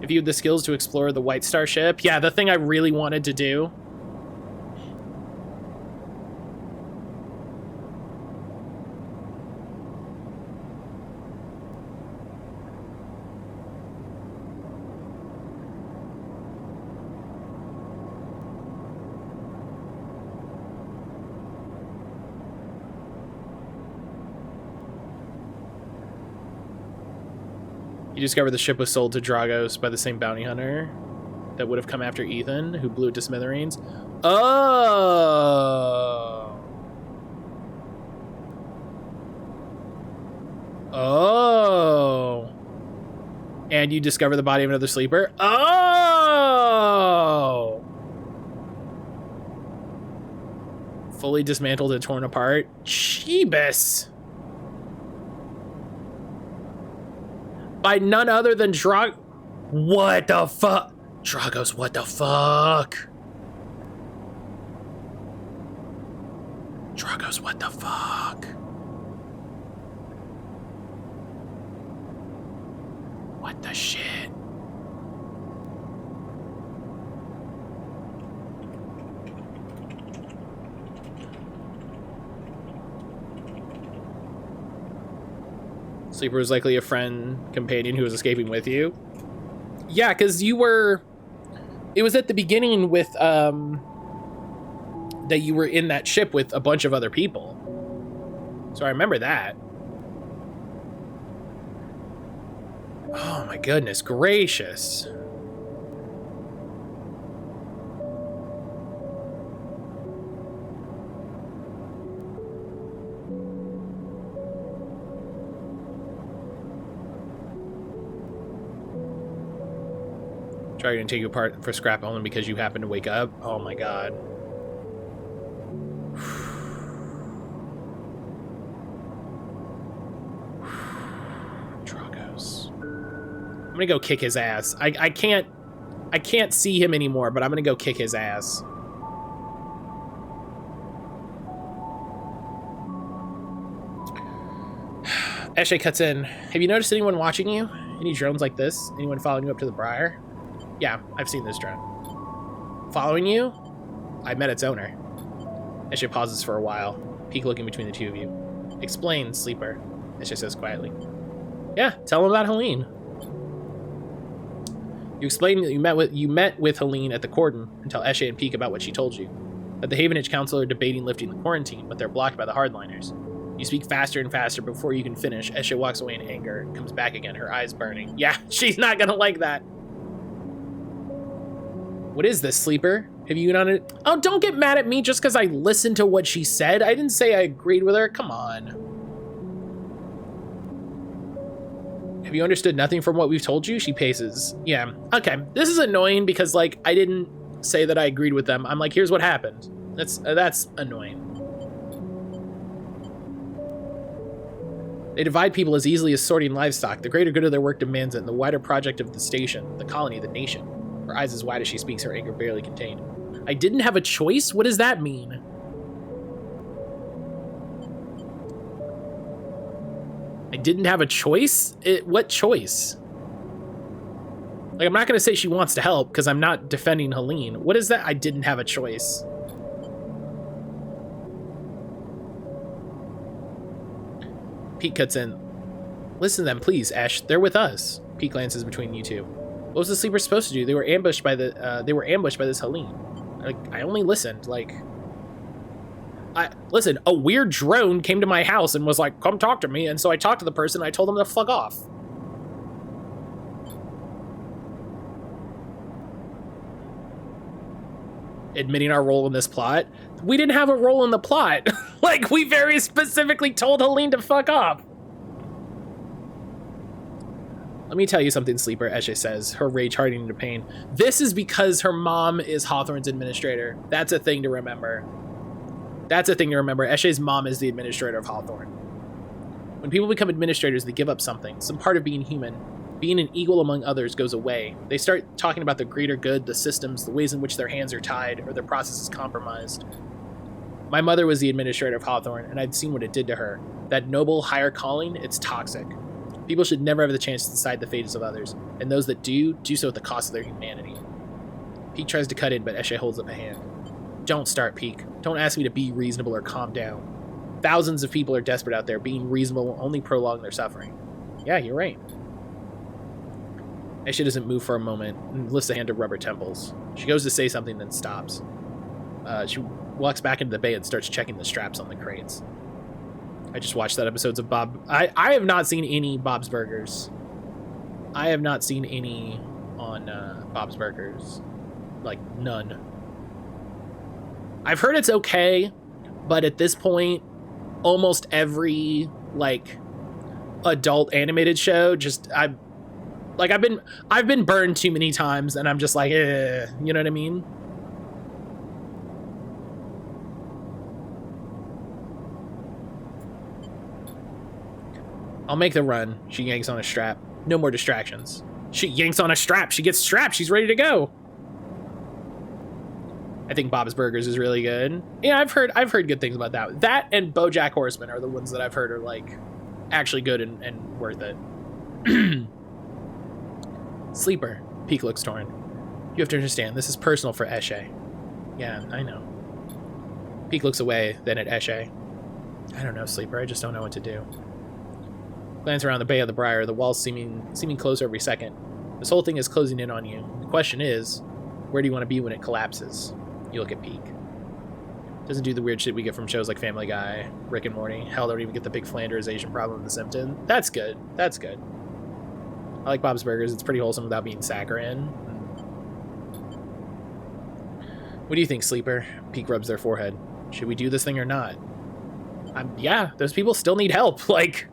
if you had the skills to explore the White Star ship, yeah, the thing I really wanted to do. You discover the ship was sold to Dragos by the same bounty hunter that would have come after Ethan, who blew it to smithereens. Oh. Oh. And you discover the body of another sleeper. Oh. Fully dismantled and torn apart. Jeebus. By none other than What the fuck? Dragos, what the fuck? Dragos, what the fuck? What the shit? Sleeper was likely a friend, companion who was escaping with you. Yeah, because you were... It was at the beginning with, that you were in that ship with a bunch of other people. So I remember that. Oh my goodness gracious. Try to take you apart for scrap only because you happen to wake up. Oh my god. Dragos. I'm gonna go kick his ass. I can't see him anymore, but I'm gonna go kick his ass. Eshe cuts in. Have you noticed anyone watching you? Any drones like this? Anyone following you up to the Briar? Yeah, I've seen this drone. Following you? I met its owner. Eshe pauses for a while, peek looking between the two of you. Explain, Sleeper, Eshe says quietly. Yeah, tell him about Helene. You explain that you met with Helene at the cordon and tell Eshe and Peek about what she told you. That the Havenage Council are debating lifting the quarantine, but they're blocked by the hardliners. You speak faster and faster before you can finish. Eshe walks away in anger, comes back again, her eyes burning. Yeah, she's not gonna like that. What is this, Sleeper? Have you done it? Oh, don't get mad at me just because I listened to what she said. I didn't say I agreed with her. Come on. Have you understood nothing from what we've told you? She paces. Yeah. Okay. This is annoying because, like, I didn't say that I agreed with them. I'm like, here's what happened. That's annoying. They divide people as easily as sorting livestock. The greater good of their work demands it, and the wider project of the station, the colony, the nation. Her eyes as wide as she speaks, her anger barely contained. I didn't have a choice? What does that mean? I didn't have a choice? What choice? Like, I'm not going to say she wants to help because I'm not defending Helene. What is that? I didn't have a choice. Pete cuts in. Listen to them, please, Ash. They're with us. Pete glances between you two. What was the sleeper supposed to do? They were ambushed by this Helene. Like, I only listened. Like, listen. A weird drone came to my house and was like, "Come talk to me." And so I talked to the person. And I told them to fuck off. Admitting our role in this plot. We didn't have a role in the plot. Like, we very specifically told Helene to fuck off. Let me tell you something, Sleeper, Eshe says, her rage hardening to pain. This is because her mom is Hawthorne's administrator. That's a thing to remember. That's a thing to remember. Eshe's mom is the administrator of Hawthorne. When people become administrators, they give up something, some part of being human. Being an equal among others goes away. They start talking about the greater good, the systems, the ways in which their hands are tied, or their process is compromised. My mother was the administrator of Hawthorne, and I'd seen what it did to her. That noble, higher calling, it's toxic. People should never have the chance to decide the fates of others, and those that do so at the cost of their humanity. Peek tries to cut in, but Eshe holds up a hand. Don't start, Peek. Don't ask me to be reasonable or calm down. Thousands of people are desperate out there. Being reasonable will only prolong their suffering. Yeah, you're right. Eshe doesn't move for a moment and lifts a hand to rub her temples. She goes to say something, then stops. She walks back into the bay and starts checking the straps on the crates. I just watched that episodes of Bob. I have not seen any Bob's Burgers. I have not seen any on Bob's Burgers. Like, none. I've heard it's okay, but at this point, almost every, like, adult animated show, just, I've been burned too many times, and I'm just like, eh, you know what I mean? I'll make the run. She yanks on a strap. No more distractions. She yanks on a strap. She gets strapped. She's ready to go. I think Bob's Burgers is really good. Yeah, I've heard good things about that. That and BoJack Horseman are the ones that I've heard are, like, actually good and worth it. Sleeper. Peek looks torn. You have to understand, this is personal for Eshe. Yeah, I know. Peek looks away, then at Eshe. I don't know, Sleeper. I just don't know what to do. Glance around the Bay of the Briar, the walls seeming closer every second. This whole thing is closing in on you. The question is, where do you want to be when it collapses? You look at Peek. Doesn't do the weird shit we get from shows like Family Guy, Rick and Morty. Hell, don't even get the big Flanderization problem in The Simpsons. That's good. That's good. I like Bob's Burgers. It's pretty wholesome without being saccharine. What do you think, Sleeper? Peek rubs their forehead. Should we do this thing or not? Yeah, those people still need help. Like,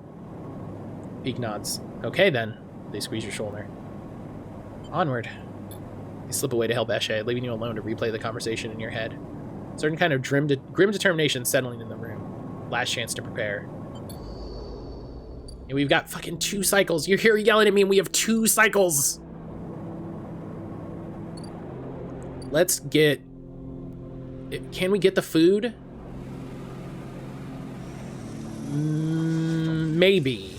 Peek nods. Okay, then. They squeeze your shoulder. Onward. They slip away to help Eshe, leaving you alone to replay the conversation in your head. A certain kind of grim determination settling in the room. Last chance to prepare. And we've got fucking 2 cycles. You're here yelling at me and we have 2 cycles. Let's get... Can we get the food? Maybe.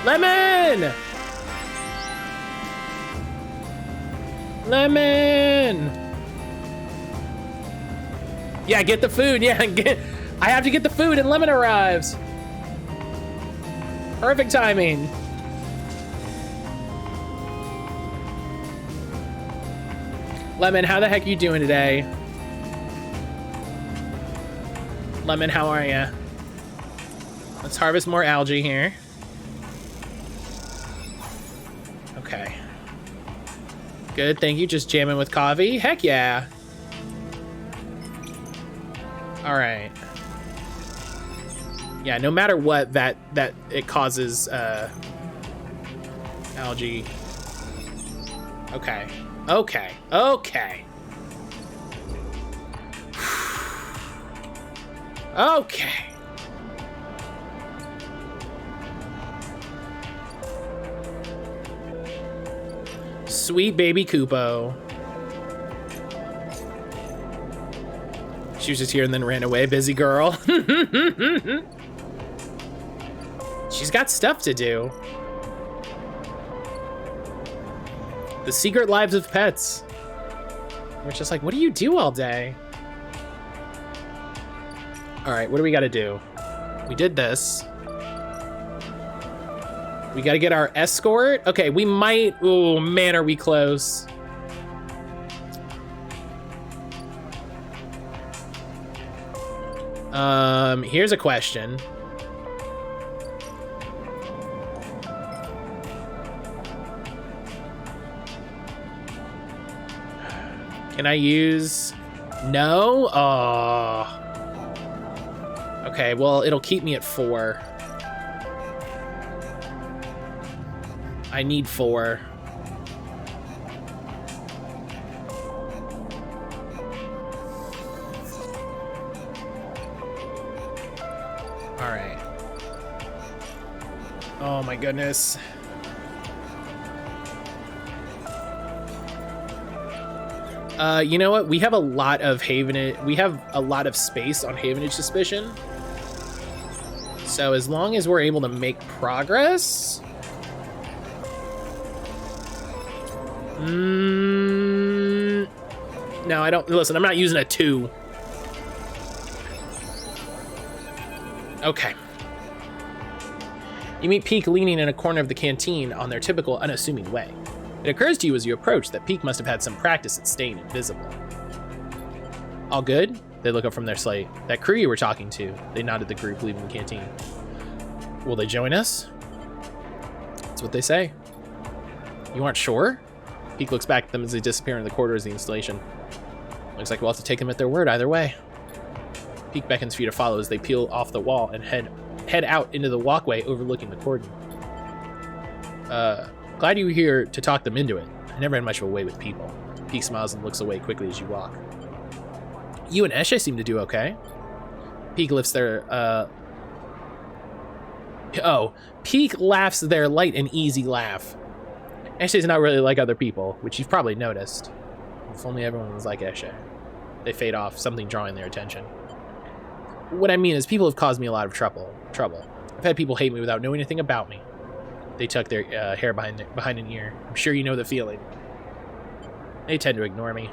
Lemon! Lemon! Yeah, get the food. Yeah, I have to get the food and Lemon arrives. Perfect timing. Lemon, how the heck are you doing today? Lemon, how are ya? Let's harvest more algae here. Okay. Good, thank you. Just jamming with coffee. Heck yeah. All right. Yeah, no matter what, that it causes algae. Okay. Okay. Okay. Okay. Sweet baby Kupo. She was just here and then ran away. Busy girl. She's got stuff to do. The secret lives of pets. We're just like, what do you do all day? All right, what do we got to do? We did this. We got to get our escort. Okay, we might. Oh man, are we close? Here's a question. Can I use? No? Oh. Okay, well, it'll keep me at 4. I need 4. All right. Oh my goodness. You know what? We have a lot of Havenage. We have a lot of space on Havenage Suspicion. So as long as we're able to make progress. No, I don't. Listen, I'm not using a 2. Okay. You meet Peak leaning in a corner of the canteen on their typical unassuming way. It occurs to you as you approach that Peak must have had some practice at staying invisible. All good? They look up from their slate. That crew you were talking to. They nodded the group leaving the canteen. Will they join us? That's what they say. You aren't sure? Peak looks back at them as they disappear in the corridors of the installation. Looks like we'll have to take them at their word either way. Peak beckons for you to follow as they peel off the wall and head out into the walkway overlooking the cordon. Glad you were here to talk them into it. I never had much of a way with people. Peak smiles and looks away quickly as you walk. You and Eshe seem to do okay. Peak lifts their, Peak laughs their light and easy laugh. Eshe's not really like other people, which you've probably noticed. If only everyone was like Eshe. They fade off, something drawing their attention. What I mean is people have caused me a lot of trouble. I've had people hate me without knowing anything about me. They tuck their hair behind an ear. I'm sure you know the feeling. They tend to ignore me.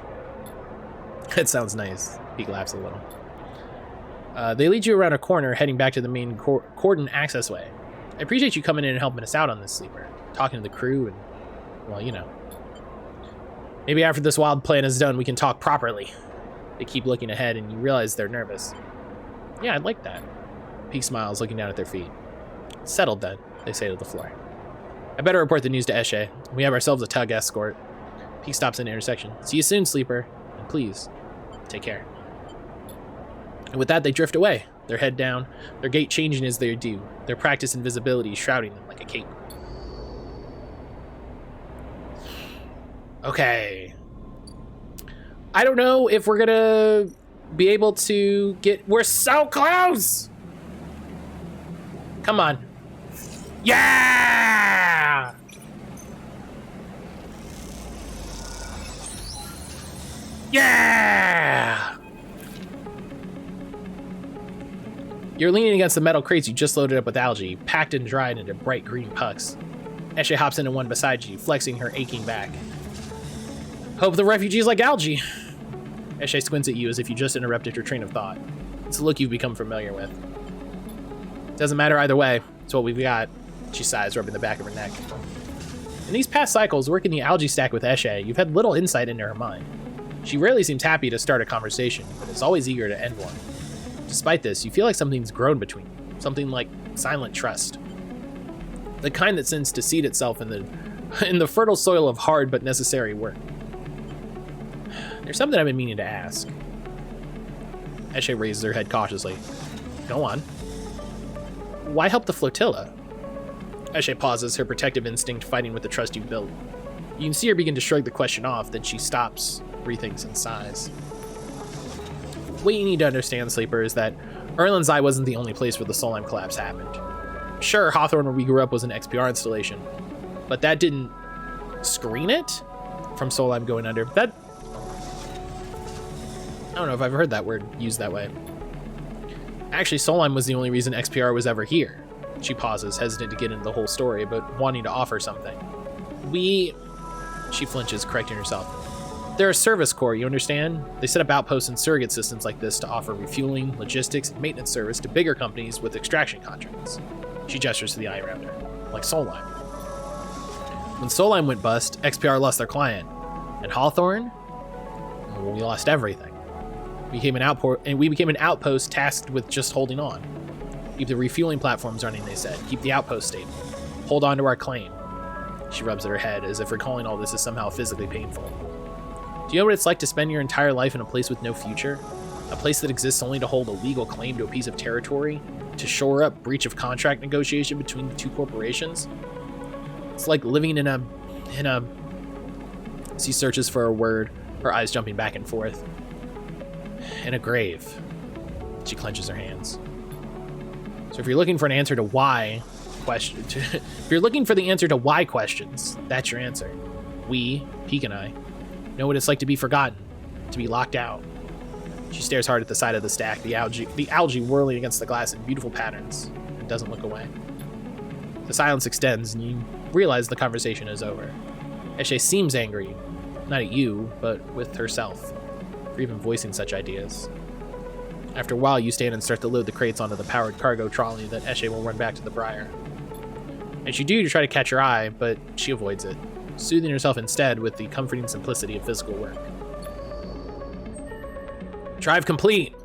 That sounds nice. Peak laughs a little. They lead you around a corner, heading back to the main cordon accessway. I appreciate you coming in and helping us out on this, Sleeper. Talking to the crew and, well, you know. Maybe after this wild plan is done, we can talk properly. They keep looking ahead, and you realize they're nervous. Yeah, I'd like that. Peak smiles, looking down at their feet. Settled then, they say to the floor. I better report the news to Eshe. We have ourselves a tug escort. Peak stops in the intersection. See you soon, Sleeper. And please, take care. And with that, they drift away, their head down, their gait changing as they do, their practice invisibility shrouding them like a cape. Okay. I don't know if we're gonna be able to get... We're so close! Come on. Yeah! Yeah! You're leaning against the metal crates you just loaded up with algae, packed and dried into bright green pucks. Eshe hops into one beside you, flexing her aching back. Hope the refugees like algae. Eshe squints at you as if you just interrupted her train of thought. It's a look you've become familiar with. Doesn't matter either way. It's what we've got. She sighs, rubbing the back of her neck. In these past cycles, working the algae stack with Eshe, you've had little insight into her mind. She rarely seems happy to start a conversation, but is always eager to end one. Despite this, you feel like something's grown between you. Something like silent trust. The kind that sends to seed itself in the fertile soil of hard but necessary work. There's something I've been meaning to ask. Eshe raises her head cautiously. Go on. Why help the flotilla? Eshe pauses, her protective instinct fighting with the trust you've built. You can see her begin to shrug the question off, then she stops, rethinks, and sighs. What you need to understand, Sleeper, is that Erlin's Eye wasn't the only place where the Solheim collapse happened. Sure, Hawthorne, where we grew up, was an XPR installation, but that didn't screen it? from Solheim going under. That, I don't know if I've heard that word used that way. Actually, Solheim was the only reason XPR was ever here. She pauses, hesitant to get into the whole story, but wanting to offer something. She flinches, correcting herself. They're a service corps, you understand? They set up outposts and surrogate systems like this to offer refueling, logistics, and maintenance service to bigger companies with extraction contracts. She gestures to the eye around her, like Solheim. When Solheim went bust, XPR lost their client. And Hawthorne? Well, we lost everything. We became an outpost tasked with just holding on. Keep the refueling platforms running, they said. Keep the outpost stable. Hold on to our claim. She rubs at her head, as if recalling all this is somehow physically painful. Do you know what it's like to spend your entire life in a place with no future? A place that exists only to hold a legal claim to a piece of territory? To shore up breach of contract negotiation between the two corporations? It's like living in a... She searches for a word, her eyes jumping back and forth. In a grave. She clenches her hands. So if you're looking for an answer to why if you're looking for the answer to why questions, that's your answer. We, Peek and I, know what it's like to be forgotten, to be locked out. She stares hard at the side of the stack, the algae whirling against the glass in beautiful patterns, and doesn't look away. The silence extends, and you realize the conversation is over. Eshe seems angry, not at you, but with herself, for even voicing such ideas. After a while, you stand and start to load the crates onto the powered cargo trolley that Eshe will run back to the Briar. As you do, you try to catch her eye, but she avoids it, soothing herself instead with the comforting simplicity of physical work. Drive complete!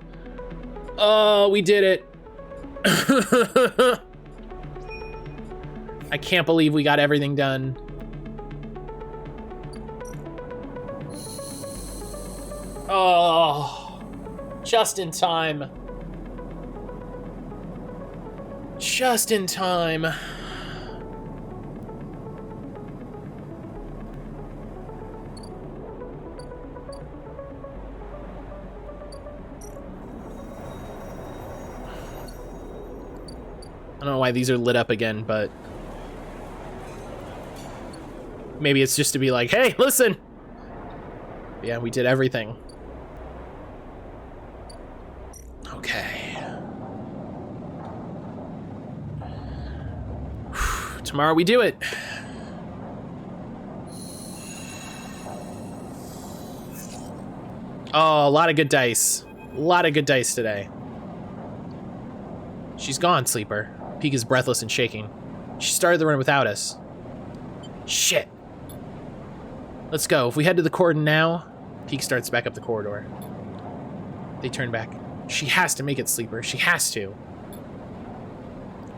Oh, we did it! I can't believe we got everything done. Oh, just in time. Just in time. I don't know why these are lit up again, but maybe it's just to be like, hey, listen! Yeah, we did everything. Okay. Tomorrow we do it. Oh, a lot of good dice. A lot of good dice today. She's gone, Sleeper. Peek is breathless and shaking. She started the run without us. Shit. Let's go. If we head to the cordon now... Peek starts back up the corridor. They turn back. She has to make it, Sleeper. She has to.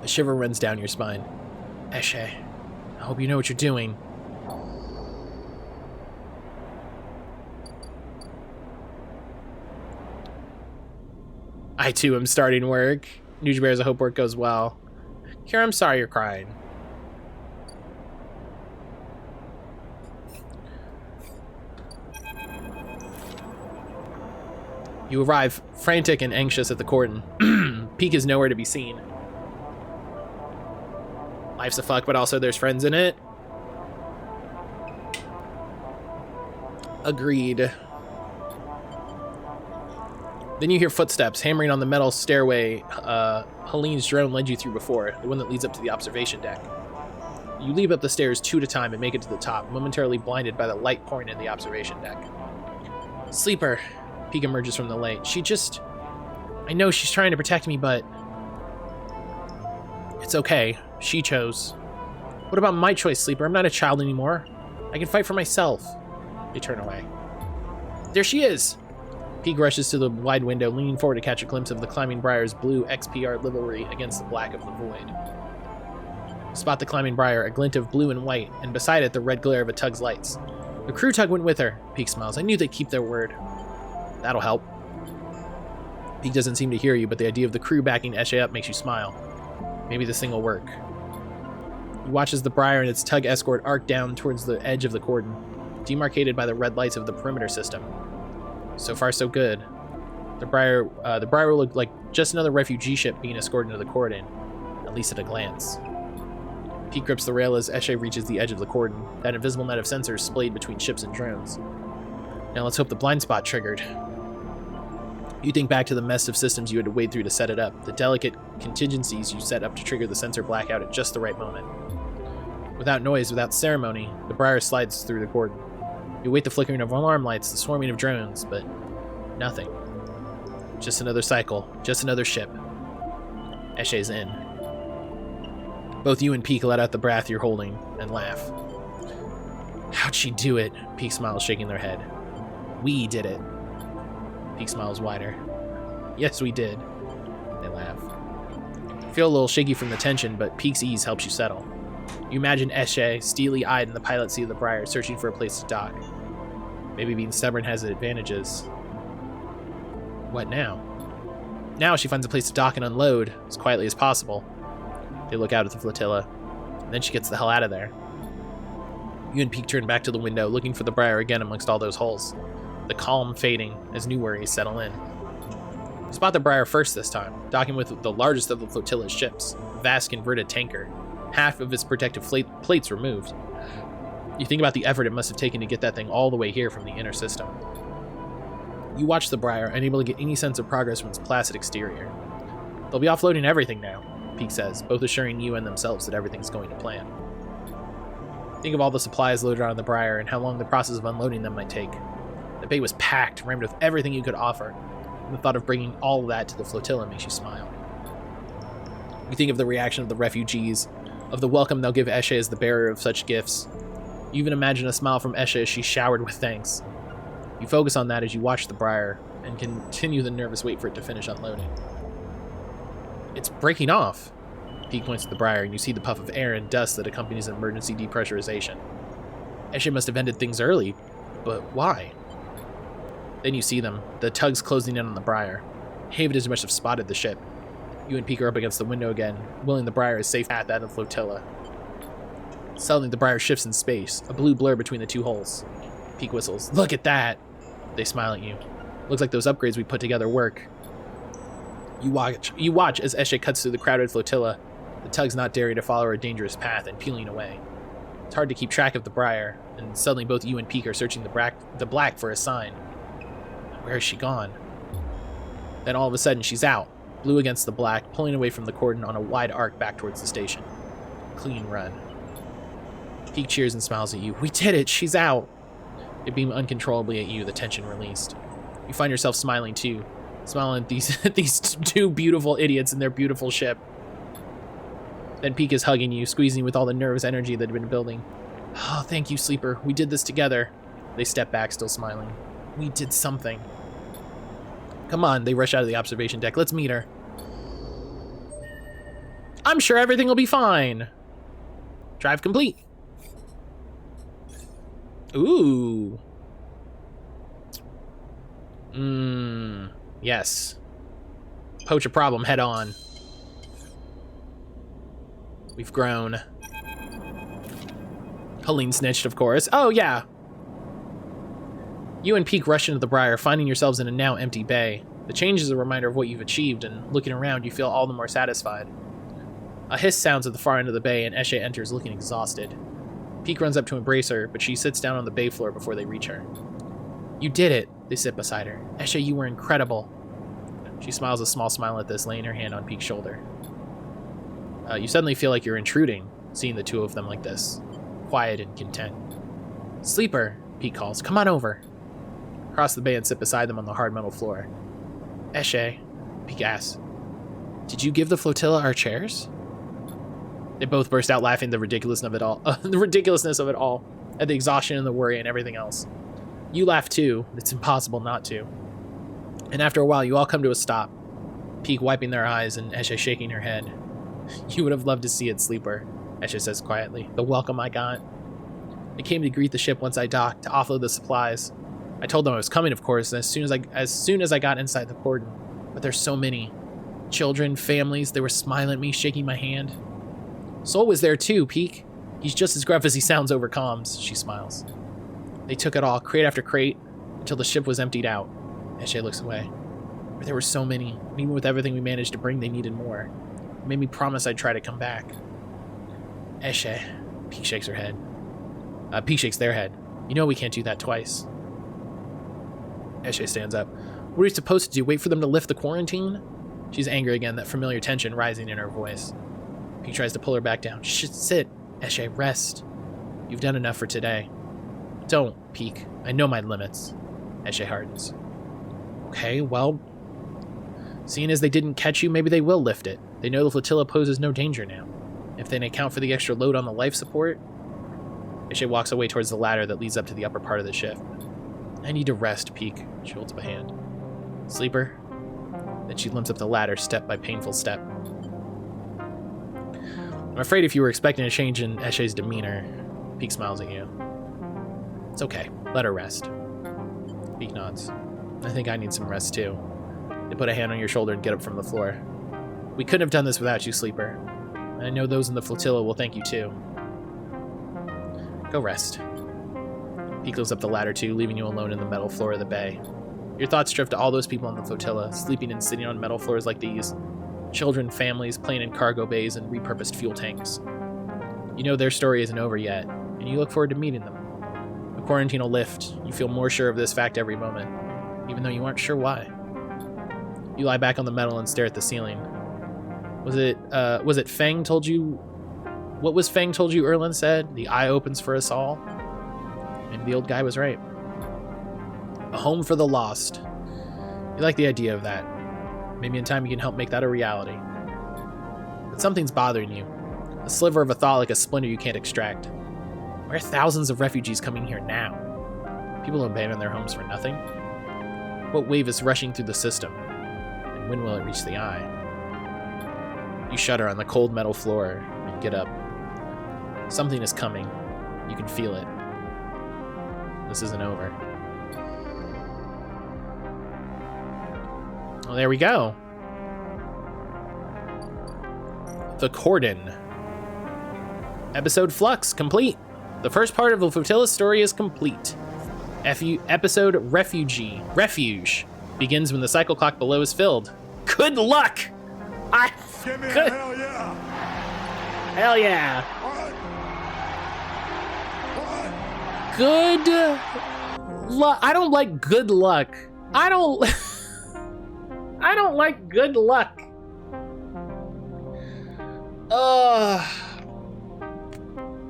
A shiver runs down your spine. Eshe, I hope you know what you're doing. I, too, am starting work. Newsbears, I hope work goes well. Kira, I'm sorry you're crying. You arrive, frantic and anxious at the cordon. Peek is nowhere to be seen. Life's a fuck, but also there's friends in it. Agreed. Then you hear footsteps hammering on the metal stairway Helene's drone led you through before, the one that leads up to the observation deck. You leap up the stairs two at a time and make it to the top, momentarily blinded by the light pouring in the observation deck. Sleeper. Peek emerges from the light. I know she's trying to protect me, but... It's okay. She chose. What about my choice, Sleeper? I'm not a child anymore. I can fight for myself. They turn away. There she is! Peek rushes to the wide window, leaning forward to catch a glimpse of the Climbing Briar's blue XPR livery against the black of the void. Spot the Climbing Briar, a glint of blue and white, and beside it the red glare of a tug's lights. The crew tug went with her. Peek smiles. I knew they'd keep their word. That'll help. Peek doesn't seem to hear you, but the idea of the crew backing Eshe up makes you smile. Maybe this thing will work. He watches the Briar and its tug escort arc down towards the edge of the cordon, demarcated by the red lights of the perimeter system. So far, so good. The Briar will look like just another refugee ship being escorted into the cordon, at least at a glance. Pete grips the rail as Eshe reaches the edge of the cordon, that invisible net of sensors splayed between ships and drones. Now let's hope the blind spot triggered. You think back to the mess of systems you had to wade through to set it up, the delicate contingencies you set up to trigger the sensor blackout at just the right moment. Without noise, without ceremony, the Briar slides through the cordon. You wait the flickering of alarm lights, the swarming of drones, but nothing. Just another cycle, just another ship. Eshe's in. Both you and Peek let out the breath you're holding and laugh. How'd she do it? Peek smiles, shaking their head. We did it. Peek smiles wider. Yes, we did. They laugh. You feel a little shaky from the tension, but Peek's ease helps you settle. You imagine Eshe, steely-eyed in the pilot seat of the Briar, searching for a place to dock. Maybe being stubborn has its advantages. What now? Now she finds a place to dock and unload, as quietly as possible. They look out at the flotilla, and then she gets the hell out of there. You and Peek turn back to the window, looking for the Briar again amongst all those holes. The calm fading as new worries settle in. You spot the Briar first this time, docking with the largest of the flotilla's ships, a vast converted tanker, half of its protective plates removed. You think about the effort it must have taken to get that thing all the way here from the inner system. You watch the Briar, unable to get any sense of progress from its placid exterior. They'll be offloading everything now, Peek says, both assuring you and themselves that everything's going to plan. Think of all the supplies loaded on the Briar and how long the process of unloading them might take. The bay was packed, rammed with everything you could offer, and the thought of bringing all of that to the flotilla makes you smile. You think of the reaction of the refugees, of the welcome they'll give Eshe as the bearer of such gifts. You even imagine a smile from Eshe as she's showered with thanks. You focus on that as you watch the Briar, and continue the nervous wait for it to finish unloading. It's breaking off. Peek points to the Briar, and you see the puff of air and dust that accompanies an emergency depressurization. Eshe must have ended things early, but why? Then you see them, the tugs closing in on the Briar. Havidas must have spotted the ship. You and Peek are up against the window again, willing the Briar a safe path out of the flotilla. Suddenly, the Briar shifts in space, a blue blur between the two holes. Peek whistles. Look at that! They smile at you. Looks like those upgrades we put together work. You watch as Eshe cuts through the crowded flotilla, the tugs not daring to follow her dangerous path and peeling away. It's hard to keep track of the Briar, and suddenly both you and Peek are searching the black for a sign. Where has she gone? Then all of a sudden she's out, blue against the black, pulling away from the cordon on a wide arc back towards the station. Clean run. Peek cheers and smiles at you. We did it! She's out! They beam uncontrollably at you, the tension released. You find yourself smiling too, smiling at these two beautiful idiots in their beautiful ship. Then Peek is hugging you, squeezing with all the nervous energy that had been building. Oh, thank you, Sleeper. We did this together. They step back, still smiling. We did something. Come on, they rush out of the observation deck. Let's meet her. I'm sure everything will be fine. Drive complete. Ooh. Yes. Poach a problem head on. We've grown. Helene snitched, of course. Oh, yeah. You and Peek rush into the Briar, finding yourselves in a now empty bay. The change is a reminder of what you've achieved, and looking around, you feel all the more satisfied. A hiss sounds at the far end of the bay, and Eshe enters, looking exhausted. Peek runs up to embrace her, but she sits down on the bay floor before they reach her. You did it, they sit beside her. Eshe, you were incredible. She smiles a small smile at this, laying her hand on Peek's shoulder. You suddenly feel like you're intruding, seeing the two of them like this, quiet and content. Sleeper, Peek calls, come on over. Cross the bay and sit beside them on the hard metal floor. Eshe, Peek asks, did you give the flotilla our chairs? They both burst out laughing at the ridiculousness of it all, at the exhaustion and the worry and everything else. You laugh too. It's impossible not to. And after a while, you all come to a stop. Peek wiping their eyes and Eshe shaking her head. You would have loved to see it, Sleeper, Eshe says quietly. The welcome I got. They came to greet the ship once I docked, to offload the supplies. I told them I was coming, of course, as soon as I got inside the cordon. But there's so many. Children, families, they were smiling at me, shaking my hand. Sol was there too, Peek. He's just as gruff as he sounds over comms, she smiles. They took it all, crate after crate, until the ship was emptied out. Eshe looks away. But there were so many, and even with everything we managed to bring, they needed more. It made me promise I'd try to come back. Eshe. Peek shakes her head. Peek shakes their head. You know we can't do that twice. Eshe stands up. What are we supposed to do? Wait for them to lift the quarantine? She's angry again, that familiar tension rising in her voice. Peek tries to pull her back down. Shh, sit. Eshe, rest. You've done enough for today. Don't, Peek. I know my limits. Eshe hardens. Okay, well, seeing as they didn't catch you, maybe they will lift it. They know the flotilla poses no danger now. If they account for the extra load on the life support... Eshe walks away towards the ladder that leads up to the upper part of the ship. I need to rest, Peek. She holds up a hand. Sleeper? Then she limps up the ladder step by painful step. I'm afraid if you were expecting a change in Eshe's demeanor, Peek smiles at you. It's okay. Let her rest. Peek nods. I think I need some rest too. They put a hand on your shoulder and get up from the floor. We couldn't have done this without you, Sleeper. And I know those in the flotilla will thank you too. Go rest. Peek goes up the ladder too, leaving you alone in the metal floor of the bay. Your thoughts drift to all those people on the flotilla, sleeping and sitting on metal floors like these. Children, families, playing in cargo bays and repurposed fuel tanks. You know their story isn't over yet, and you look forward to meeting them. The quarantine will lift. You feel more sure of this fact every moment, even though you aren't sure why. You lie back on the metal and stare at the ceiling. Was it Fang told you... What was Fang told you, Erlin said? The eye opens for us all? Maybe the old guy was right. A home for the lost. You like the idea of that. Maybe in time you can help make that a reality. But something's bothering you. A sliver of a thought like a splinter you can't extract. Why are thousands of refugees coming here now? People abandon their homes for nothing? What wave is rushing through the system? And when will it reach the eye? You shudder on the cold metal floor and get up. Something is coming. You can feel it. This isn't over. Well, there we go. The Cordon. Episode Flux complete. The first part of the flotilla story is complete. Episode Refuge begins when the cycle clock below is filled. Good luck! Give me a hell yeah! Hell yeah! What? Good luck. I don't like good luck. I don't like good luck.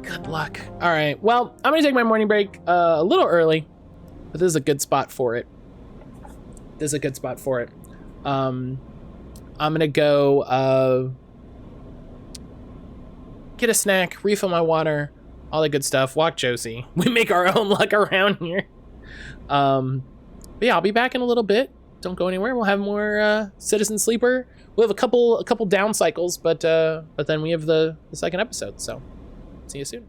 Good luck. All right. Well, I'm gonna take my morning break a little early, but this is a good spot for it. I'm gonna go get a snack, refill my water, all that good stuff. Walk Josie. We make our own luck around here. But yeah, I'll be back in a little bit. Don't go anywhere. We'll have more Citizen Sleeper. We'll have a couple down cycles, but then we have the second episode. So see you soon.